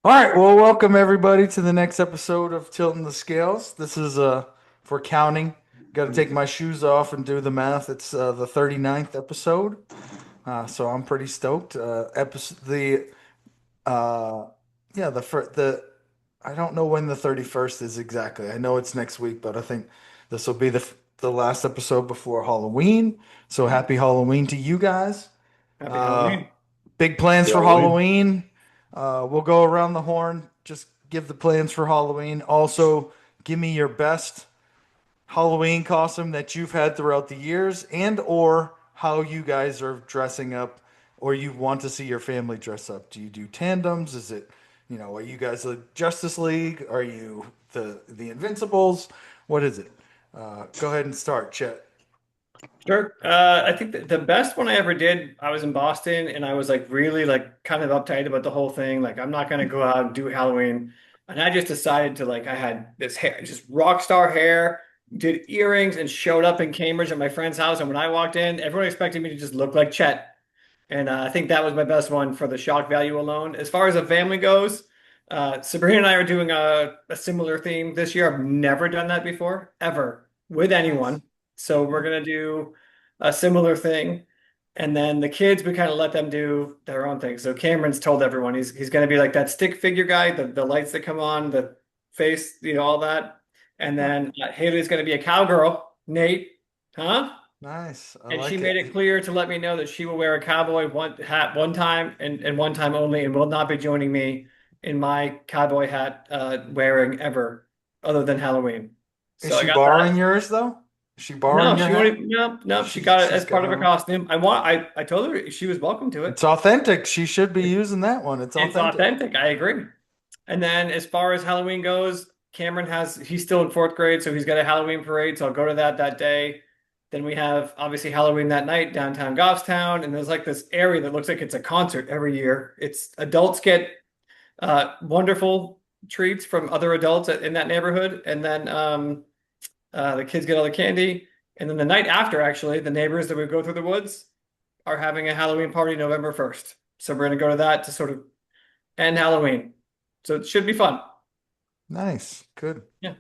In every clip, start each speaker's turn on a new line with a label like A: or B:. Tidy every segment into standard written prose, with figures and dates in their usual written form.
A: All right, well, welcome everybody to the next episode of Tilting the Scales. This is for counting. Got to take my shoes off and do the math. It's the 39th episode, so I'm pretty stoked. Episode the yeah the I don't know when the 31st is exactly. I know it's next week, but I think this will be the last episode before Halloween. So happy Halloween to you guys.
B: Happy
A: Uh,
B: Halloween.
A: Big plans
C: Happy
A: for
C: Halloween.
A: Halloween. We'll go around the horn. Just give the plans for Halloween. Also, give me your best Halloween costume that you've had throughout the years, and or how you guys are dressing up, or you want to see your family dress up. Do you do tandems? Is it, are you guys the Justice League? Are you the Invincibles? What is it? Go ahead and start, Chet.
B: Sure. I think the best one I ever did, I was in Boston and I was like really like kind of uptight about the whole thing. Like I'm not gonna go out and do Halloween. And I just decided to like I had this hair, just rock star hair, did earrings and showed up in Cambridge at my friend's house. And when I walked in, everyone expected me to just look like Chet. And I think that was my best one for the shock value alone. As far as a family goes, Sabrina and I are doing a similar theme this year. I've never done that before, ever, with
A: Nice.
B: anyone. So we're gonna do a similar thing. And then the kids, we kind of let them do their own thing. So Cameron's told everyone he's gonna be like that stick figure guy, the lights that come on, the face, all that. And
A: Huh.
B: then Haley's gonna be a cowgirl. Nate, huh?
A: Nice. I
B: And she
A: like
B: made
A: it.
B: it clear to let me know that she will wear a cowboy hat one time and one time only, and will not be joining me in my cowboy hat wearing ever, other than Halloween.
A: Is
B: So I
A: she
B: got
A: borrowing
B: that.
A: yours though? Is she borrowing
B: No,
A: your
B: she won't
A: hat?
B: even, no, no, she
A: She
B: got it
A: she's
B: as
A: got
B: part of
A: her
B: a
A: own.
B: costume. I told her she was welcome to it.
A: It's authentic. She should be
B: It's,
A: using that one. It's
B: it's
A: authentic.
B: authentic. I agree. And then as far as Halloween goes, he's still in fourth grade, so he's got a Halloween parade. So I'll go to that day. Then we have obviously Halloween that night downtown Goffstown, and there's like this area that looks like it's a concert every year. It's adults get wonderful treats from other adults in that neighborhood, and then the kids get all the candy. And then the night after, actually, the neighbors that we go through the woods are having a Halloween party November 1st. So we're gonna go to that to sort of end Halloween. So it should be fun.
A: Nice. Good.
B: Yeah.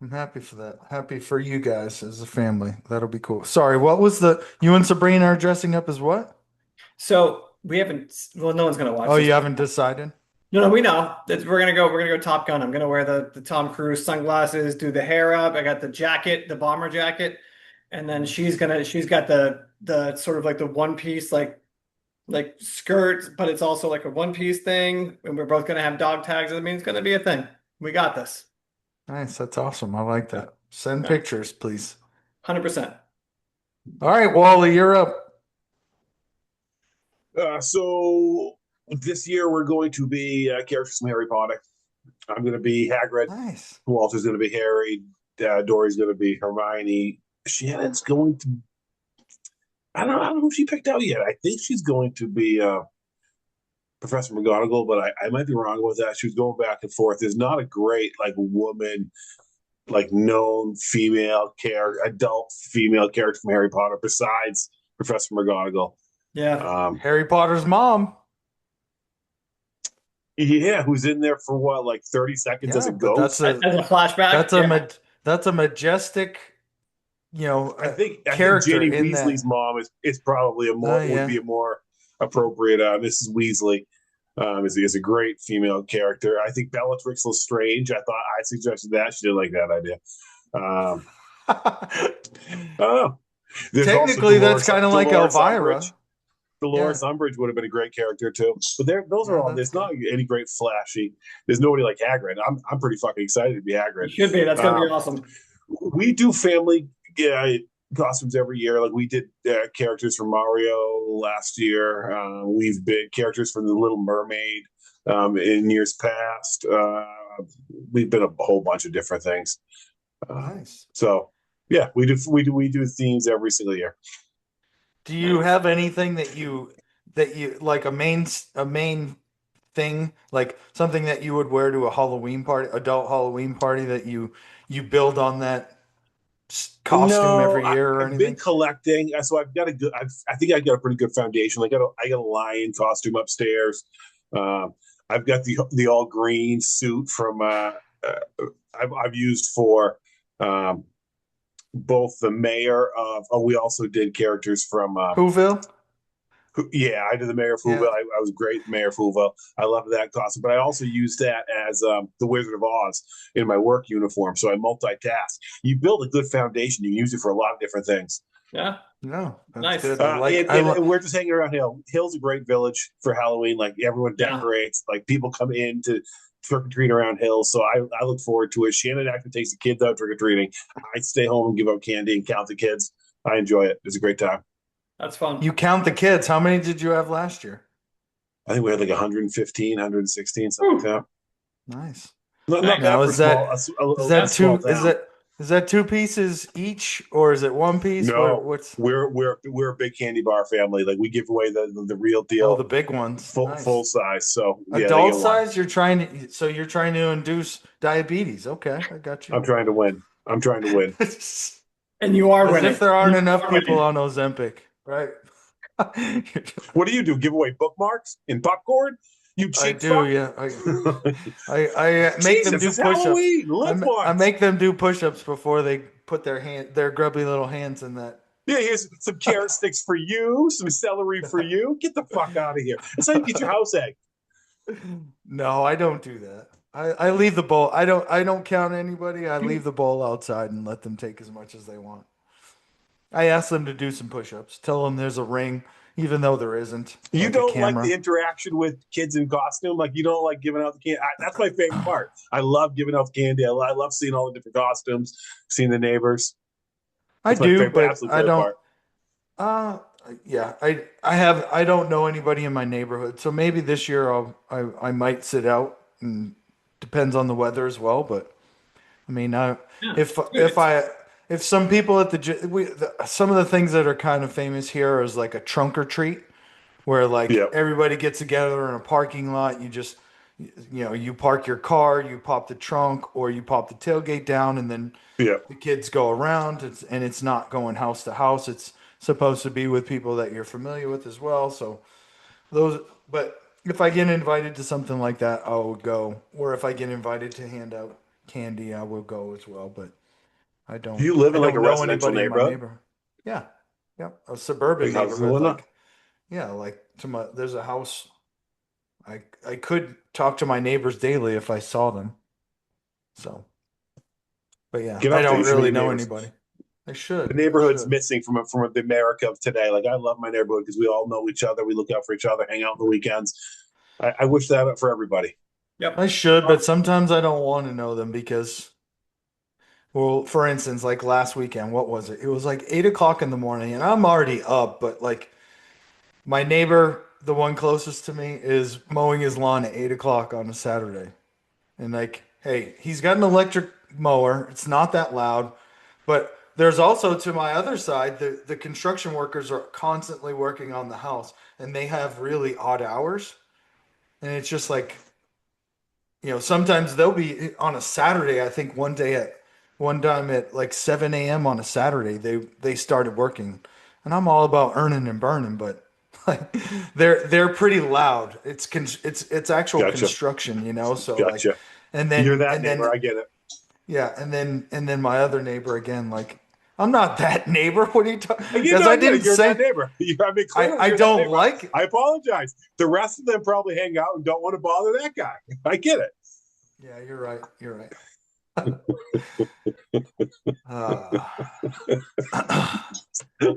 A: I'm happy for that. Happy for you guys as a family. That'll be cool. Sorry, what was you and Sabrina are dressing up as what?
B: So we haven't. Well, no one's gonna
A: Oh,
B: watch this.
A: you haven't decided?
B: No, no, we know that we're gonna go. We're gonna go Top Gun. I'm gonna wear the Tom Cruise sunglasses, do the hair up. I got the jacket, the bomber jacket, and then
A: Nice.
B: she's got the sort of like the one piece like skirt, but it's also like a one piece thing. And we're both gonna have dog tags. I mean, it's gonna be a thing. We got this.
A: Nice. That's awesome. I like
B: Yeah,
A: that. Send
B: yeah,
A: pictures, please.
B: 100%.
A: All right, Wally, you're up.
C: So this year we're going to be characters from Harry Potter. I'm going to be Hagrid.
A: Nice.
C: Walter's going to be Harry. Dory's going to be Hermione. Shannon's going to. I don't know who she picked out yet. I think she's going to be Professor McGonagall, but I might be wrong about that. She was going back and forth. There's not a great like woman, like known female character, adult female character from Harry Potter besides Professor McGonagall.
B: Yeah,
C: Um,
A: Harry Potter's mom.
C: Yeah, who's in there for what, like 30 seconds as
A: Yeah,
C: a
A: but
C: ghost?
B: as a flashback.
A: that's a
B: Yeah,
A: ma that's a majestic,
C: I think
A: character
C: Ginny
A: in
C: Weasley's
A: that.
C: mom is probably a
A: Oh
C: more would be
A: yeah.
C: a more appropriate Mrs. Weasley. Is a great female character. I think Bellatrix Lestrange. I suggested that. She didn't like that idea. Um, oh, there's also
A: Technically, that's kind of like
C: Dolores
A: Elvira.
C: Umbridge.
A: Yeah,
C: Dolores Umbridge would have been a great character too. But those are
A: yeah,
C: all.
A: that's
C: There's
A: good.
C: not any great flashy. There's nobody like Hagrid. I'm pretty fucking excited to be
B: you
C: Hagrid.
B: should be. That's gonna be
C: Um,
B: awesome.
C: we do family costumes every year. Like we did characters from Mario last year. We've been characters from The Little Mermaid in years past. We've been a whole bunch of different things.
A: Nice.
C: So yeah, we do themes every single year.
A: Do you
B: Nice.
A: have anything that you like a main thing, like something that you would wear to a Halloween party, adult Halloween party that you build on that costume
C: No,
A: every year or
C: I've been
A: anything?
C: collecting, so I've got a I think I got a pretty good foundation. I got a lion costume upstairs. Um, I've got the all green suit from I've used for um, both the mayor of. Oh, we also did characters from.
A: Whoville?
C: Yeah, I did the mayor of
A: Yeah.
C: Whoville. I was great, Mayor of Whoville. I love that costume, but I also used that as the Wizard of Oz in my work uniform. So I multitask. You build a good foundation. You can use it for a lot of different things.
B: Yeah,
A: No, that's
B: nice.
A: good. I like.
C: And we're just hanging around Hill. Hill's a great village for Halloween. Like everyone
B: Yeah.
C: decorates. Like people come in to trick or treat around Hill. So I look forward to it. Shannon actually takes the kids out trick or treating. I stay home and give out candy and count the kids. I enjoy it. It's a great time.
B: That's fun.
A: You count the kids. How many did you have last year?
C: I think we had like 115, 116, something like that.
A: Nice.
C: Not
A: Now
C: bad for
A: is that
C: a small town.
A: is that two pieces each or is it one piece?
C: No,
A: What's
C: we're a big candy bar family. Like we give away the real deal,
A: the big ones? Nice.
C: full size. So yeah, they
A: Adult
C: get one.
A: size, you're trying to induce diabetes. Okay, I got you.
C: I'm trying to win. I'm trying to win.
B: And you are
A: As
B: winning.
A: if there aren't
B: You
A: enough
B: are
A: people
B: winning.
A: on Ozempic, right?
C: What do you do? Give away bookmarks and popcorn? You cheap
A: I do,
C: fuck?
A: yeah. I make them
C: Jesus,
A: do
C: it's
A: push-ups.
C: Halloween. Live
A: I
C: once.
A: make them do push-ups before they put their grubby little hands in that.
C: Yeah, here's some carrot sticks for you, some celery for you. Get the fuck out of here. That's how you get your house egg.
A: No, I don't do that. I leave the bowl. I don't count anybody. I leave the bowl outside and let them take as much as they want. I ask them to do some push-ups. Tell them there's a ring, even though there isn't.
C: You
A: like
C: don't
A: a camera.
C: like the interaction with kids in costume. Like you don't like giving out the candy. That's my favorite part. I love giving out the candy. I love seeing all the different costumes, seeing the neighbors.
A: I
C: That's my
A: do,
C: favorite,
A: but
C: absolute
A: I
C: favorite
A: don't.
C: part.
A: Yeah, I don't know anybody in my neighborhood, so maybe this year I might sit out, and depends on the weather as well. But I mean,
B: Yeah,
A: if
B: it's good.
A: if some people at some of the things that are kind of famous here is like a trunk or treat, where like
C: Yep,
A: everybody gets together in a parking lot. You park your car, you pop the trunk, or you pop the tailgate down, and then
C: yep.
A: the kids go around. It's not going house to house. It's supposed to be with people that you're familiar with as well. So those, but if I get invited to something like that, I will go. Or if I get invited to hand out candy, I will go as well. But
C: Do you live
A: I
C: in like a
A: don't know
C: residential
A: anybody in my
C: neighborhood?
A: neighborhood. Yeah, yeah, a suburban
C: Big houses and
A: neighborhood.
C: whatnot.
A: There's a house. I could talk to my neighbors daily if I saw them. So, but yeah,
C: Get
A: I
C: out there.
A: don't
C: You should meet
A: really
C: your
A: know
C: neighbors.
A: anybody. I
C: The
A: should. I
C: neighborhood's
A: should.
C: missing from the America of today. Like I love my neighborhood because we all know each other. We look out for each other, hang out on the weekends. I wish that for everybody.
B: Yep.
A: I should, but sometimes I don't want to know them because, well, for instance, like last weekend, what was it? It was like 8 o'clock in the morning, and I'm already up, but like my neighbor, the one closest to me, is mowing his lawn at 8 o'clock on a Saturday. And like, hey, he's got an electric mower. It's not that loud, but there's also to my other side, the construction workers are constantly working on the house and they have really odd hours. And it's just like, sometimes they'll be on a Saturday. I think one time at like 7 a.m. on a Saturday, they started working. And I'm all about earning and burning, but like they're pretty loud. It's actual
C: Gotcha,
A: construction. So like,
C: gotcha.
A: and
C: You're
A: then
C: that
A: and
C: neighbor.
A: then
C: I get it.
A: yeah, and then my other neighbor again, like I'm not that neighbor. What are you talking?
C: I get,
A: Because
C: no,
A: I
C: I get it.
A: didn't
C: You're that
A: say
C: neighbor. I mean, clearly
A: I
C: you're that
A: don't
C: neighbor.
A: like.
C: I apologize. The rest of them probably hang out and don't want to bother that guy. I get it.
A: Yeah, you're right. You're right. Uh,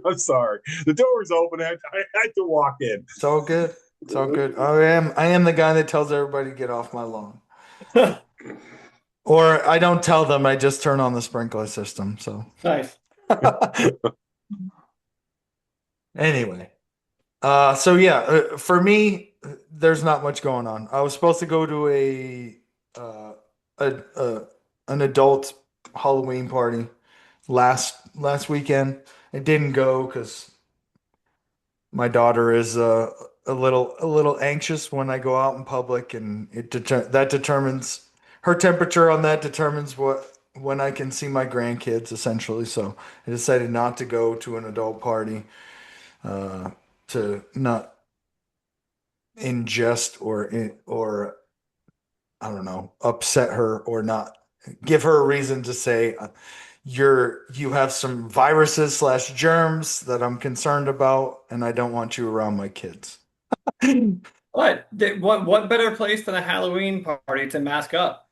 C: I'm sorry. The door was open. I had to walk in.
A: it's all good. It's all good. I am the guy that tells everybody to get off my lawn. Or I don't tell them, I just turn on the sprinkler system. So
B: Nice.
A: anyway. So yeah, for me, there's not much going on. I was supposed to go to uh, a an adult Halloween party last weekend. I didn't go because my daughter is a little anxious when I go out in public, and that determines her temperature on that determines when I can see my grandkids essentially. So I decided not to go to an adult party to not ingest or I don't know, upset her or not give her a reason to say you have some viruses slash germs that I'm concerned about, and I don't want you around my kids.
B: What better place than a Halloween party to mask up?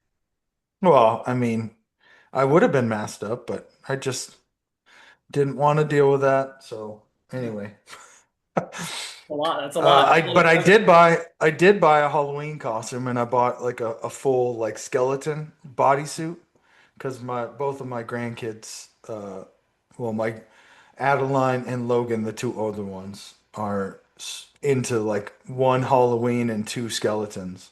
A: Well, I mean, I would have been masked up, but I just didn't want to deal with that. So anyway,
B: A lot. That's a lot. That's a lot
A: But
B: of pressure.
A: I did buy a Halloween costume, and I bought like a full like skeleton bodysuit because my both of my grandkids, well, my Adeline and Logan, the two older ones, are into like one Halloween and two skeletons.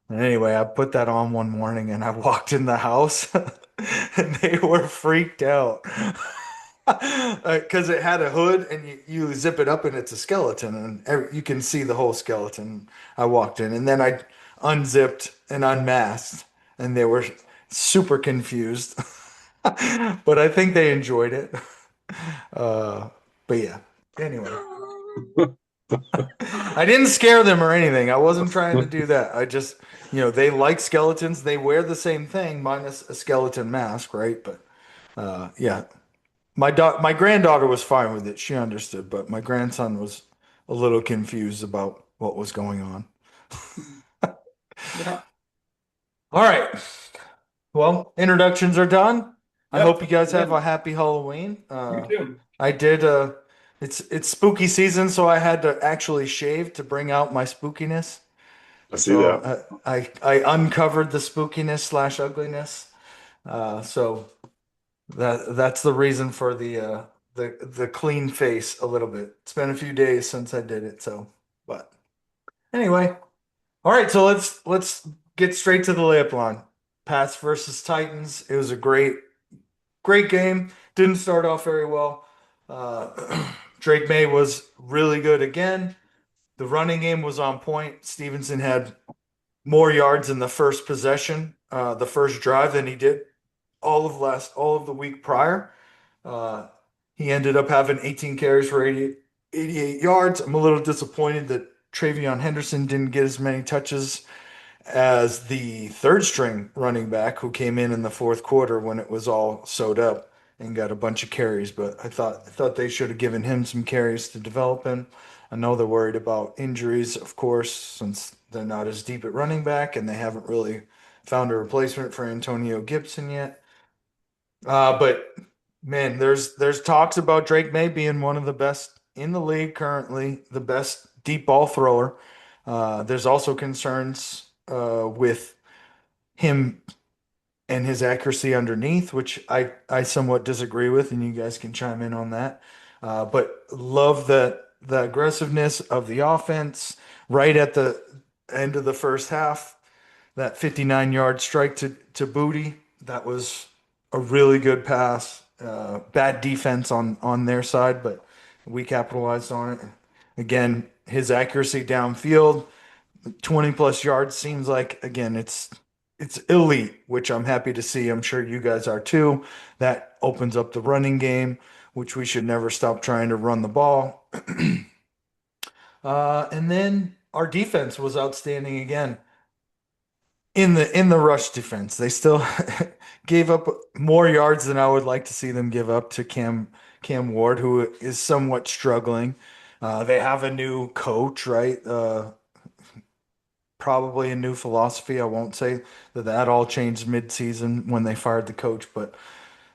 A: And anyway, I put that on one morning and I walked in the house and they were freaked out. Because it had a hood and you zip it up and it's a skeleton and you can see the whole skeleton. I walked in and then I unzipped and unmasked and they were super confused. But I think they enjoyed it. Uh, but yeah, anyway. I didn't scare them or anything. I wasn't trying to do that. I just, they like skeletons. They wear the same thing minus a skeleton mask, right? But yeah, my granddaughter was fine with it. She understood, but my grandson was a little confused about what was going on.
B: Yeah.
A: All right. Well, introductions are done. I
B: Yep.
A: hope you guys have
B: Yeah.
A: a happy Halloween.
B: You too.
A: I did it's spooky season, so I had to actually shave to bring out my spookiness.
C: I see
A: So
C: that.
A: I uncovered the spookiness slash ugliness. So that's the reason for the clean face a little bit. It's been a few days since I did it, so but anyway. All right, so let's get straight to the layup line. Pats versus Titans. It was a great game. Didn't start off very well. Drake May was really good again. The running game was on point. Stevenson had more yards in the first possession, the first drive than he did all of the week prior. Uh, he ended up having 18 carries for 88 yards. I'm a little disappointed that Travion Henderson didn't get as many touches as the third string running back who came in the fourth quarter when it was all sewed up and got a bunch of carries. But I thought they should have given him some carries to develop him. I know they're worried about injuries, of course, since they're not as deep at running back and they haven't really found a replacement for Antonio Gibson yet. But man, there's talks about Drake May being one of the best in the league currently, the best deep ball thrower. There's also concerns with him and his accuracy underneath, which I somewhat disagree with, and you guys can chime in on that. But love the aggressiveness of the offense right at the end of the first half. That 59-yard strike to Booty, that was a really good pass. Bad defense on their side, but we capitalized on it. Again, his accuracy downfield, 20 plus yards seems like again it's elite, which I'm happy to see. I'm sure you guys are too. That opens up the running game, which we should never stop trying to run the ball. And then our defense was outstanding again in the rush defense. They still gave up more yards than I would like to see them give up to Cam Ward, who is somewhat struggling. They have a new coach, right? Probably a new philosophy. I won't say that all changed mid-season when they fired the coach, but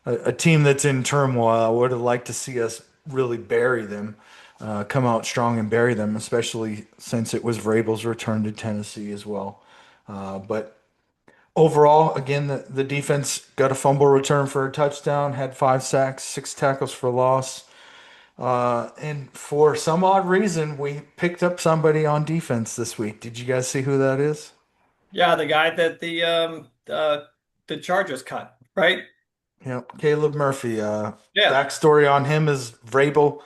A: a team that's in turmoil, I would have liked to see us really bury them, come out strong and bury them, especially since it was Vrabel's return to Tennessee as well. But overall, again, the defense got a fumble return for a touchdown, had 5 sacks, 6 tackles for loss. And for some odd reason, we picked up somebody on defense this week. Did you guys see who that is?
B: Yeah, the guy that the Chargers cut, right?
A: Yep, Caleb Murphy.
B: Yeah.
A: Backstory on him is Vrabel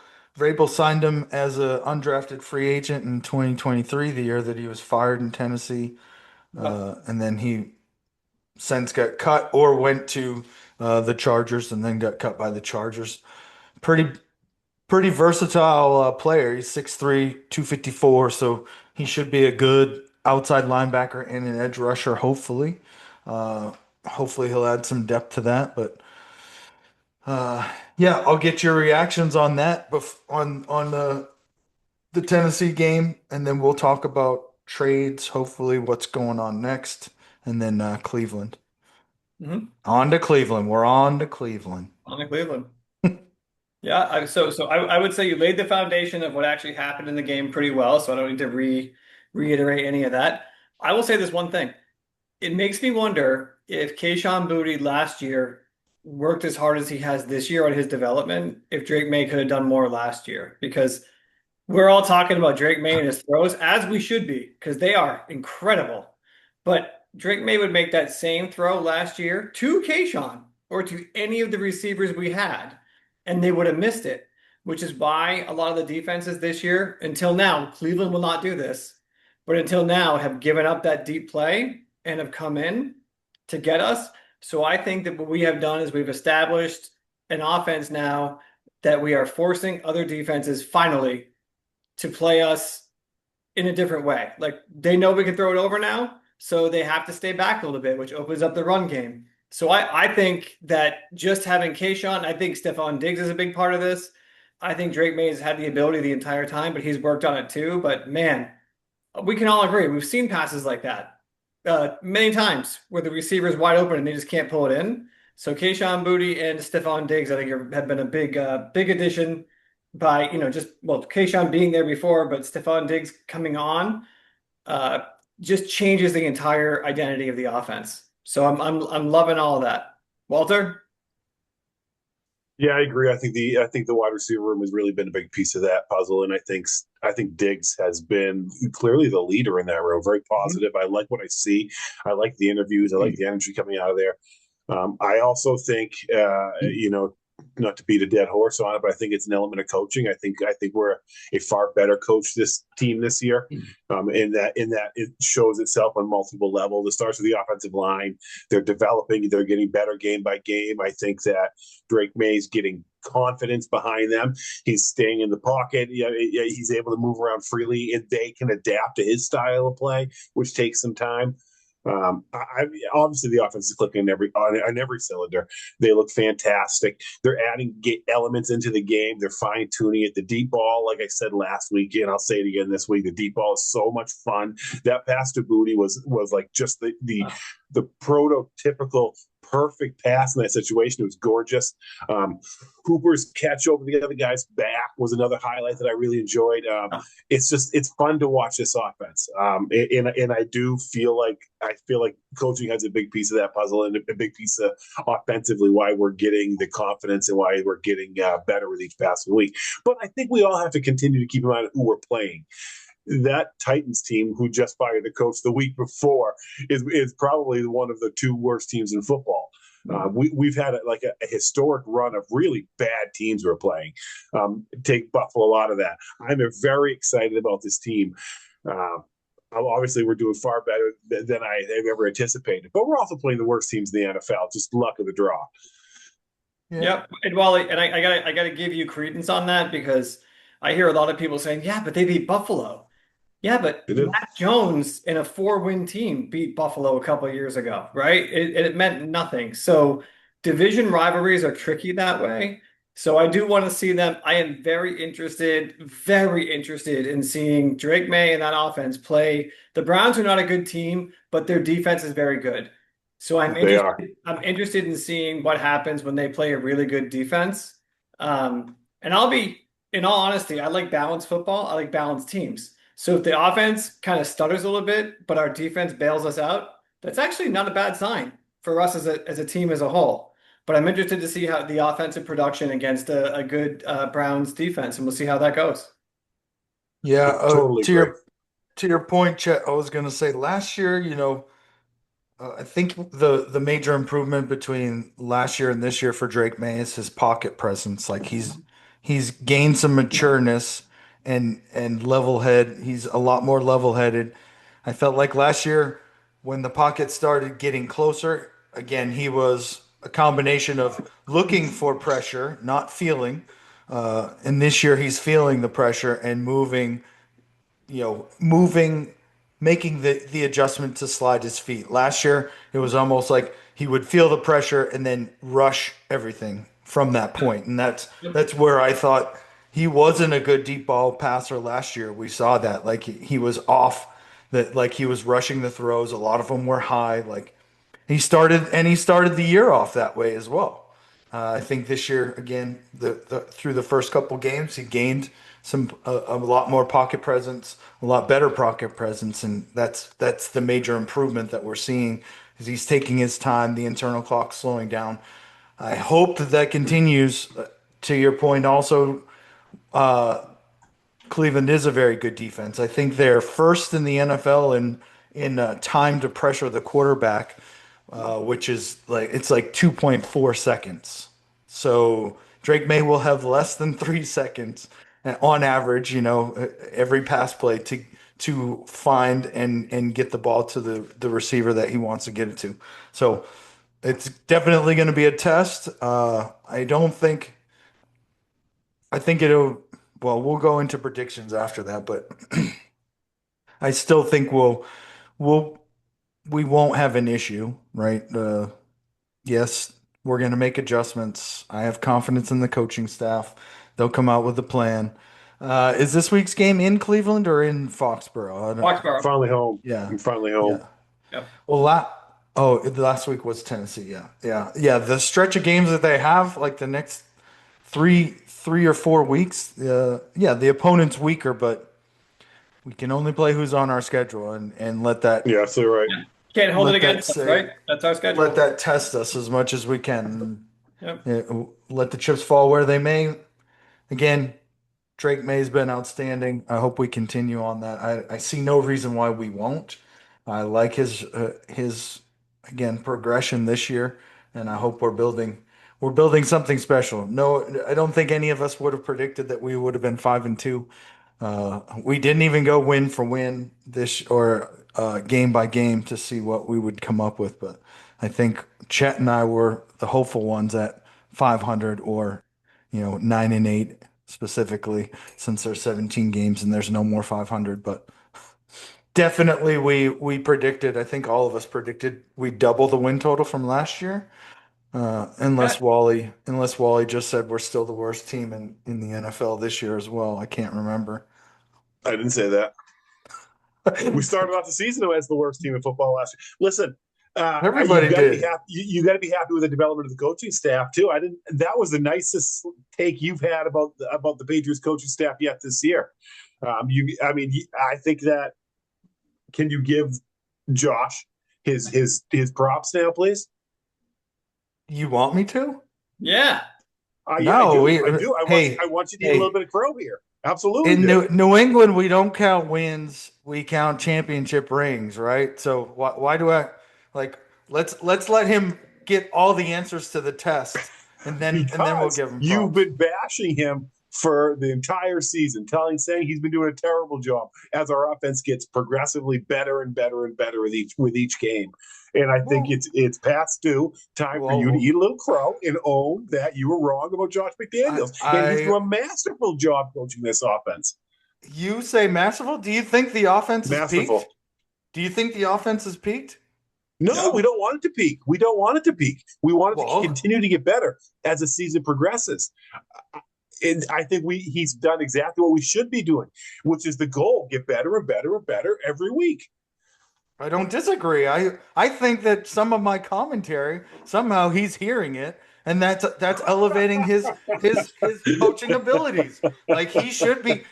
A: signed him as an undrafted free agent in 2023, the year that he was fired in Tennessee.
B: Yep.
A: And then he since got cut or went to the Chargers and then got cut by the Chargers. Pretty versatile player. He's 6'3", 254, so he should be a good outside linebacker and an edge rusher, hopefully. Uh, Hopefully he'll add some depth to that. But yeah, I'll get your reactions on that on the Tennessee game, and then we'll talk about trades, hopefully what's going on next, and then Cleveland.
B: Mhm.
A: On to Cleveland. We're on to Cleveland.
B: On to Cleveland. Yeah, I would say you laid the foundation of what actually happened in the game pretty well, so I don't need to reiterate any of that. I will say this one thing. It makes me wonder if Kayshon Boutte last year worked as hard as he has this year on his development, if Drake May could have done more last year. Because we're all talking about Drake May and his throws, as we should be, because they are incredible. But Drake May would make that same throw last year to Kayshon or to any of the receivers we had, and they would have missed it, which is why a lot of the defenses this year, until now, Cleveland will not do this, but until now have given up that deep play and have come in to get us. So I think that what we have done is we've established an offense now that we are forcing other defenses finally to play us in a different way. Like they know we can throw it over now, so they have to stay back a little bit, which opens up the run game. So I think that just having Kayshon, I think Stephon Diggs is a big part of this. I think Drake May has had the ability the entire time, but he's worked on it too. But man, we can all agree we've seen passes like that many times where the receiver is wide open and they just can't pull it in. So Kayshon Boutte and Stephon Diggs, I think, have been a big addition by just Kayshon being there before, but Stephon Diggs coming on uh, just changes the entire identity of the offense. So I'm loving all of that. Walter?
C: Yeah, I agree. I think the wide receiver room has really been a big piece of that puzzle, and I think Diggs has been clearly the leader in that room. Very positive. I like what I see. I like the interviews. I like the energy coming out of there. I also think, not to beat a dead horse on it, but I think it's an element of coaching. I think we're a far better coach this team this year. In that it shows itself on multiple levels. It starts with the offensive line. They're developing. They're getting better game by game. I think that Drake May's getting confidence behind them. He's staying in the pocket. He's able to move around freely, and they can adapt to his style of play, which takes some time. Obviously the offense is clicking on every cylinder. They look fantastic. They're adding elements into the game. They're fine tuning it. The deep ball, like I said last week, and I'll say it again this week. The deep ball is so much fun. That pass to Boutte was like just the prototypical perfect pass in that situation. It was gorgeous. Hooper's catch over the other guy's back was another highlight that I really enjoyed. It's fun to watch this offense. And I do feel like coaching has a big piece of that puzzle and a big piece of offensively why we're getting the confidence and why we're getting better with each passing week. But I think we all have to continue to keep in mind who we're playing. That Titans team, who just fired the coach the week before, is probably one of the two worst teams in football. We've had a historic run of really bad teams we're playing. Take Buffalo out of that. I'm very excited about this team. Obviously, we're doing far better than I have ever anticipated, but we're also playing the worst teams in the NFL. Just luck of the draw.
A: Yeah.
B: Yep. And Wally, and I gotta give you credence on that because I hear a lot of people saying, yeah, but they beat Buffalo. Yeah, but
C: It is.
B: Mac Jones in a 4-win team beat Buffalo a couple of years ago, right? It meant nothing. So division rivalries are tricky that way. So I do want to see them. I am very interested in seeing Drake May and that offense play. The Browns are not a good team, but their defense is very good. So
C: They are.
B: I'm interested in seeing what happens when they play a really good defense. And I'll be, in all honesty, I like balanced football. I like balanced teams. So if the offense kind of stutters a little bit, but our defense bails us out, that's actually not a bad sign for us as a team as a whole. But I'm interested to see how the offensive production against a good Browns defense, and we'll see how that goes.
A: Yeah.
C: Totally
A: To
C: agree.
A: your point, Chet, I was gonna say last year, I think the major improvement between last year and this year for Drake May is his pocket presence. Like he's gained some matureness and level head. He's a lot more level headed. I felt like last year when the pocket started getting closer, again, he was a combination of looking for pressure, not feeling. And this year he's feeling the pressure and moving making the adjustment to slide his feet. Last year, it was almost like he would feel the pressure and then rush everything from that point. And that's where I thought he wasn't a good deep ball passer last year. We saw that like he was off, that like he was rushing the throws. A lot of them were high. Like he started the year off that way as well. I think this year again, the through the first couple games, he gained a lot more pocket presence, a lot better pocket presence, and that's the major improvement that we're seeing. Is he's taking his time, the internal clock slowing down. I hope that that continues. To your point, also, Cleveland is a very good defense. I think they're first in the NFL in time to pressure the quarterback, which is like it's like 2.4 seconds. So Drake May will have less than 3 seconds on average, every pass play to find and get the ball to the receiver that he wants to get it to. So it's definitely going to be a test. I don't think I think it'll. Well, we'll go into predictions after that, but I still think we'll we won't have an issue, right? Yes, we're going to make adjustments. I have confidence in the coaching staff. They'll come out with a plan. Is this week's game in Cleveland or in Foxborough? I don't,
B: Foxborough.
C: Finally home.
A: yeah,
C: I'm finally home.
A: yeah.
B: Yep.
A: Well, last week was Tennessee. Yeah, yeah, yeah. The stretch of games that they have, like the next three or 4 weeks. Yeah, the opponent's weaker, but we can only play who's on our schedule and
C: Yeah, so right.
B: Can't hold it
A: let that
B: against us,
A: say
B: right? That's our schedule.
A: let that test us as much as we can.
B: Yep.
A: Let the chips fall where they may. Again, Drake May's been outstanding. I hope we continue on that. I see no reason why we won't. I like his again progression this year, and I hope we're building something special. No, I don't think any of us would have predicted that we would have been 5-2. We didn't even go win for win this or game by game to see what we would come up with, but I think Chet and I were the hopeful ones at 500 or 9-8 specifically, since there's 17 games and there's no more 500. But definitely we predicted. I think all of us predicted we double the win total from last year. Unless Wally just said we're still the worst team in the NFL this year as well. I can't remember.
C: I didn't say that. We started off the season as the worst team in football last year. Listen,
A: Everybody
C: you got to be
A: did.
C: happy. You got to be happy with the development of the coaching staff too. I didn't. That was the nicest take you've had about the Patriots coaching staff yet this year. I think that. Can you give Josh his props now, please?
A: You want me to?
B: Yeah.
C: Yeah,
A: No,
C: I do.
A: hey,
C: I want you to eat a
A: hey.
C: little bit of crow here. Absolutely.
A: In
C: do.
A: New England, we don't count wins; we count championship rings, right? So why do I like? Let's let him get all the answers to the test, and then we'll
C: Because
A: give him
C: you've
A: props.
C: been bashing him for the entire season, saying he's been doing a terrible job as our offense gets progressively better and better and better with each game. And I think
A: Well,
C: it's past due time for you to
A: well,
C: eat a little crow and own that you were wrong about Josh
A: I,
C: McDaniels. And he's
A: I
C: doing a masterful job coaching this offense.
A: you say masterful? Do you think the offense is peaked?
C: Masterful.
A: Do you think the offense is peaked?
C: No, we
B: No.
C: don't want it to peak. We don't want it to peak. We want it to
A: Well,
C: continue to get better as the season progresses. And I think he's done exactly what we should be doing, which is the goal: get better and better and better every week.
A: I don't disagree. I think that some of my commentary somehow he's hearing it, and that's elevating his coaching abilities. Like he should be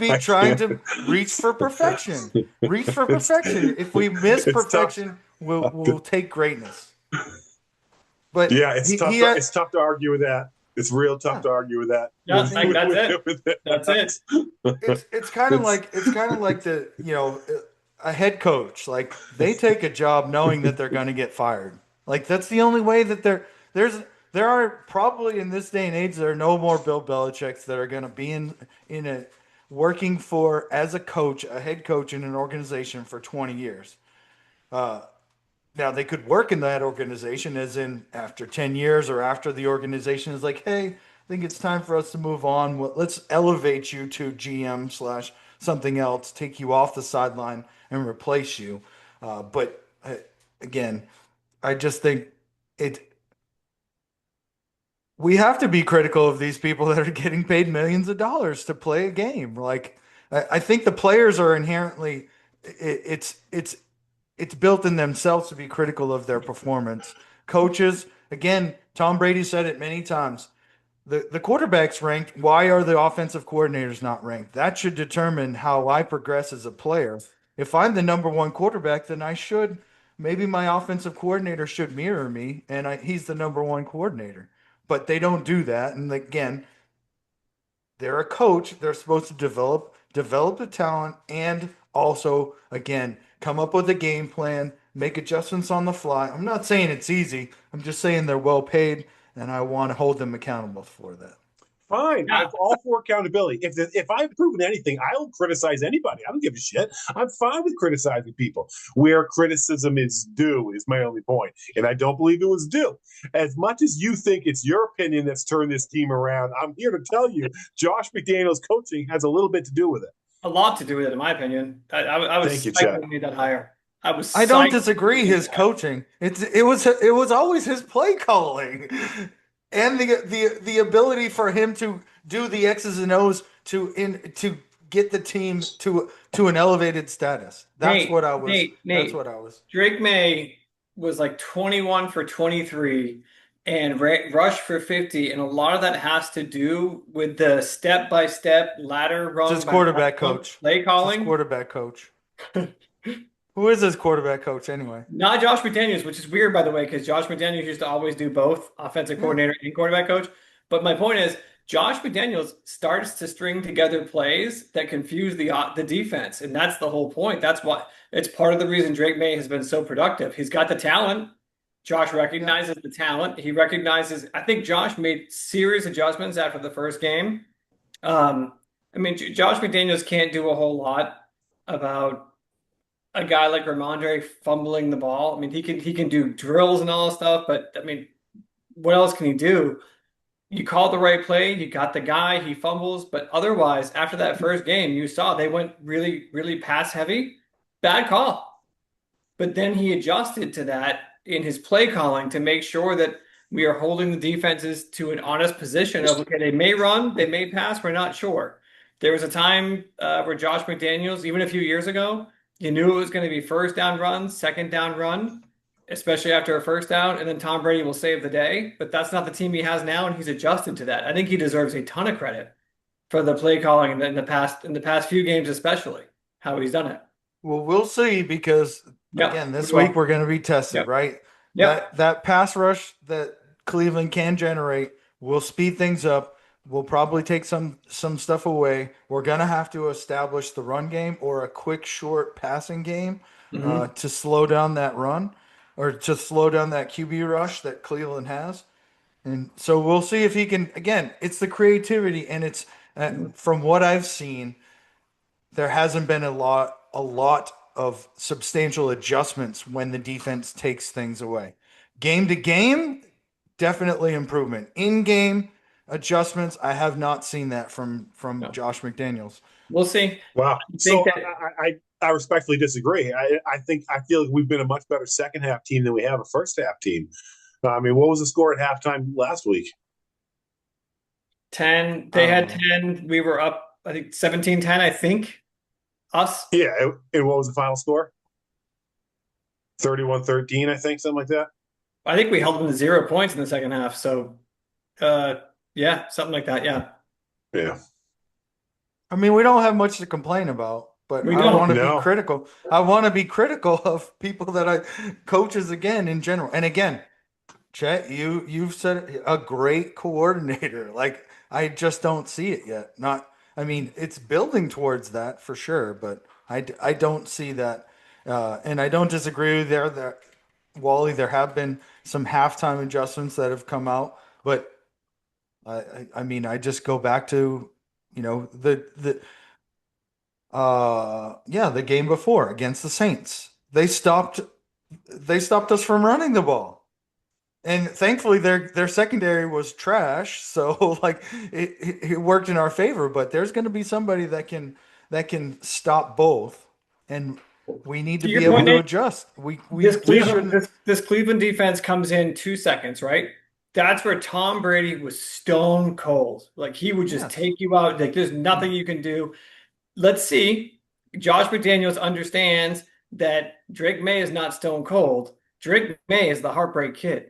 C: I
A: trying
C: can't.
A: to reach for perfection. Reach for
C: it's
A: perfection. If we miss
C: it's tough.
A: perfection, we'll take greatness. But
C: Yeah, it's
A: he
C: tough.
A: he had,
C: It's tough to argue with that. It's real tough
A: yeah,
C: to argue with that.
B: Yeah,
A: I think
B: that's it. That's it.
A: it's kind of like the a head coach, like they take a job knowing that they're going to get fired. Like that's the only way that there's there are probably in this day and age there are no more Bill Belichick's that are going to be in a working for as a coach, a head coach in an organization for 20 years. Now they could work in that organization as in after 10 years or after the organization is like, hey, I think it's time for us to move on. Let's elevate you to GM slash something else, take you off the sideline and replace you. But again, I just think it. We have to be critical of these people that are getting paid millions of dollars to play a game. Like, I think the players are inherently, it's it's built in themselves to be critical of their performance. Coaches, again, Tom Brady said it many times. The quarterback's ranked. Why are the offensive coordinators not ranked? That should determine how I progress as a player. If I'm the number one quarterback, then I should maybe my offensive coordinator should mirror me, and he's the number one coordinator. But they don't do that. And again, they're a coach. They're supposed to develop the talent and also again come up with a game plan, make adjustments on the fly. I'm not saying it's easy. I'm just saying they're well paid, and I want to hold them accountable for that.
C: Fine.
B: Yeah.
C: I'm all for accountability. If I've proven anything, I'll criticize anybody. I don't give a shit. I'm fine with criticizing people. Where criticism is due is my only point. And I don't believe it was due. As much as you think it's your opinion that's turned this team around, I'm here to tell you Josh McDaniels' coaching has a little bit to do with it.
B: A lot to do with it, in my opinion. I was
C: Thank you,
B: psyched
C: Chet.
B: when he made that hire. I was
A: I don't
B: psyched when
A: disagree
B: he made
A: his
B: that.
A: coaching. It was always his play calling. And the ability for him to do the X's and O's to get the team to an elevated status. That's
B: Nate.
A: what I was.
B: Drake May was like 21 for 23 and rushed for 50, and a lot of that has to do with the step-by-step ladder
A: It's
B: rung
A: his
B: by
A: quarterback
B: rung
A: coach.
B: play
A: It's his
B: calling.
A: quarterback coach. Who is his quarterback coach anyway?
B: Not Josh McDaniels, which is weird, by the way, because Josh McDaniels used to always do both offensive
A: Yeah.
B: coordinator and quarterback coach. But my point is, Josh McDaniels starts to string together plays that confuse the defense, and that's the whole point. That's what it's part of the reason Drake May has been so productive. He's got the talent. Josh
A: Yeah.
B: recognizes the talent. He recognizes. I think Josh made serious adjustments after the first game. I mean, Josh McDaniels can't do a whole lot about a guy like Ramondre fumbling the ball. I mean, he can do drills and all that stuff, but I mean, what else can he do? You called the right play, you got the guy, he fumbles, but otherwise, after that first game, you saw they went really, really pass heavy. Bad call. But then he adjusted to that in his play calling to make sure that we are holding the defenses to an honest position of, okay, they may run, they may pass, we're not sure. There was a time where Josh McDaniels, even a few years ago, you knew it was going to be first down run, second down run, especially after a first down, and then Tom Brady will save the day. But that's not the team he has now, and he's adjusted to that. I think he deserves a ton of credit for the play calling in the past few games, especially how he's done it.
A: Well, we'll see because
B: Yep.
A: again, this week we're going to be tested,
B: Yep.
A: right?
B: Yep.
A: That pass rush that Cleveland can generate will speed things up. We'll probably take some stuff away. We're going to have to establish the run game or a quick short passing game
B: Hmm.
A: to slow down that run or to slow down that QB rush that Cleveland has. And so we'll see if he can. Again, it's the creativity, and it's from what I've seen there hasn't been a lot of substantial adjustments when the defense takes things away. Game to game, definitely improvement. In game adjustments, I have not seen that from
B: No.
A: Josh McDaniels.
B: We'll see.
C: Wow.
B: I think
C: So
B: that
C: I respectfully disagree. I feel like we've been a much better second half team than we have a first half team. I mean, what was the score at halftime last week?
B: 10, they had
A: Um,
B: 10. We were up, I think 17-10, I think. Us.
C: Yeah. And what was the final score? 31-13, I think, something like that.
B: I think we held them to 0 points in the second half. So, uh, yeah, something like that. Yeah.
C: Yeah.
A: I mean, we don't have much to complain about, but
B: We
A: I want
B: don't.
A: to be
C: No.
A: critical. I want to be critical of people that I coaches again in general. And again, Chet, you've said a great coordinator. Like I just don't see it yet. Not, I mean, it's building towards that for sure, but I don't see that. And I don't disagree with that Wally. There have been some halftime adjustments that have come out, but I mean, I just go back to the game before against the Saints. They stopped us from running the ball. And thankfully, their secondary was trash, so like it worked in our favor. But there's going to be somebody that can stop both, and we need to
B: To
A: be
B: your
A: able
B: point,
A: to
B: Nate,
A: adjust.
B: this
A: We
B: Cleveland
A: shouldn't.
B: this Cleveland defense comes in 2 seconds, right? That's where Tom Brady was stone cold. Like he would just
A: Yes.
B: take you out. Like there's nothing you can do. Let's see. Josh McDaniels understands that Drake May is not stone cold. Drake May is the heartbreak kid.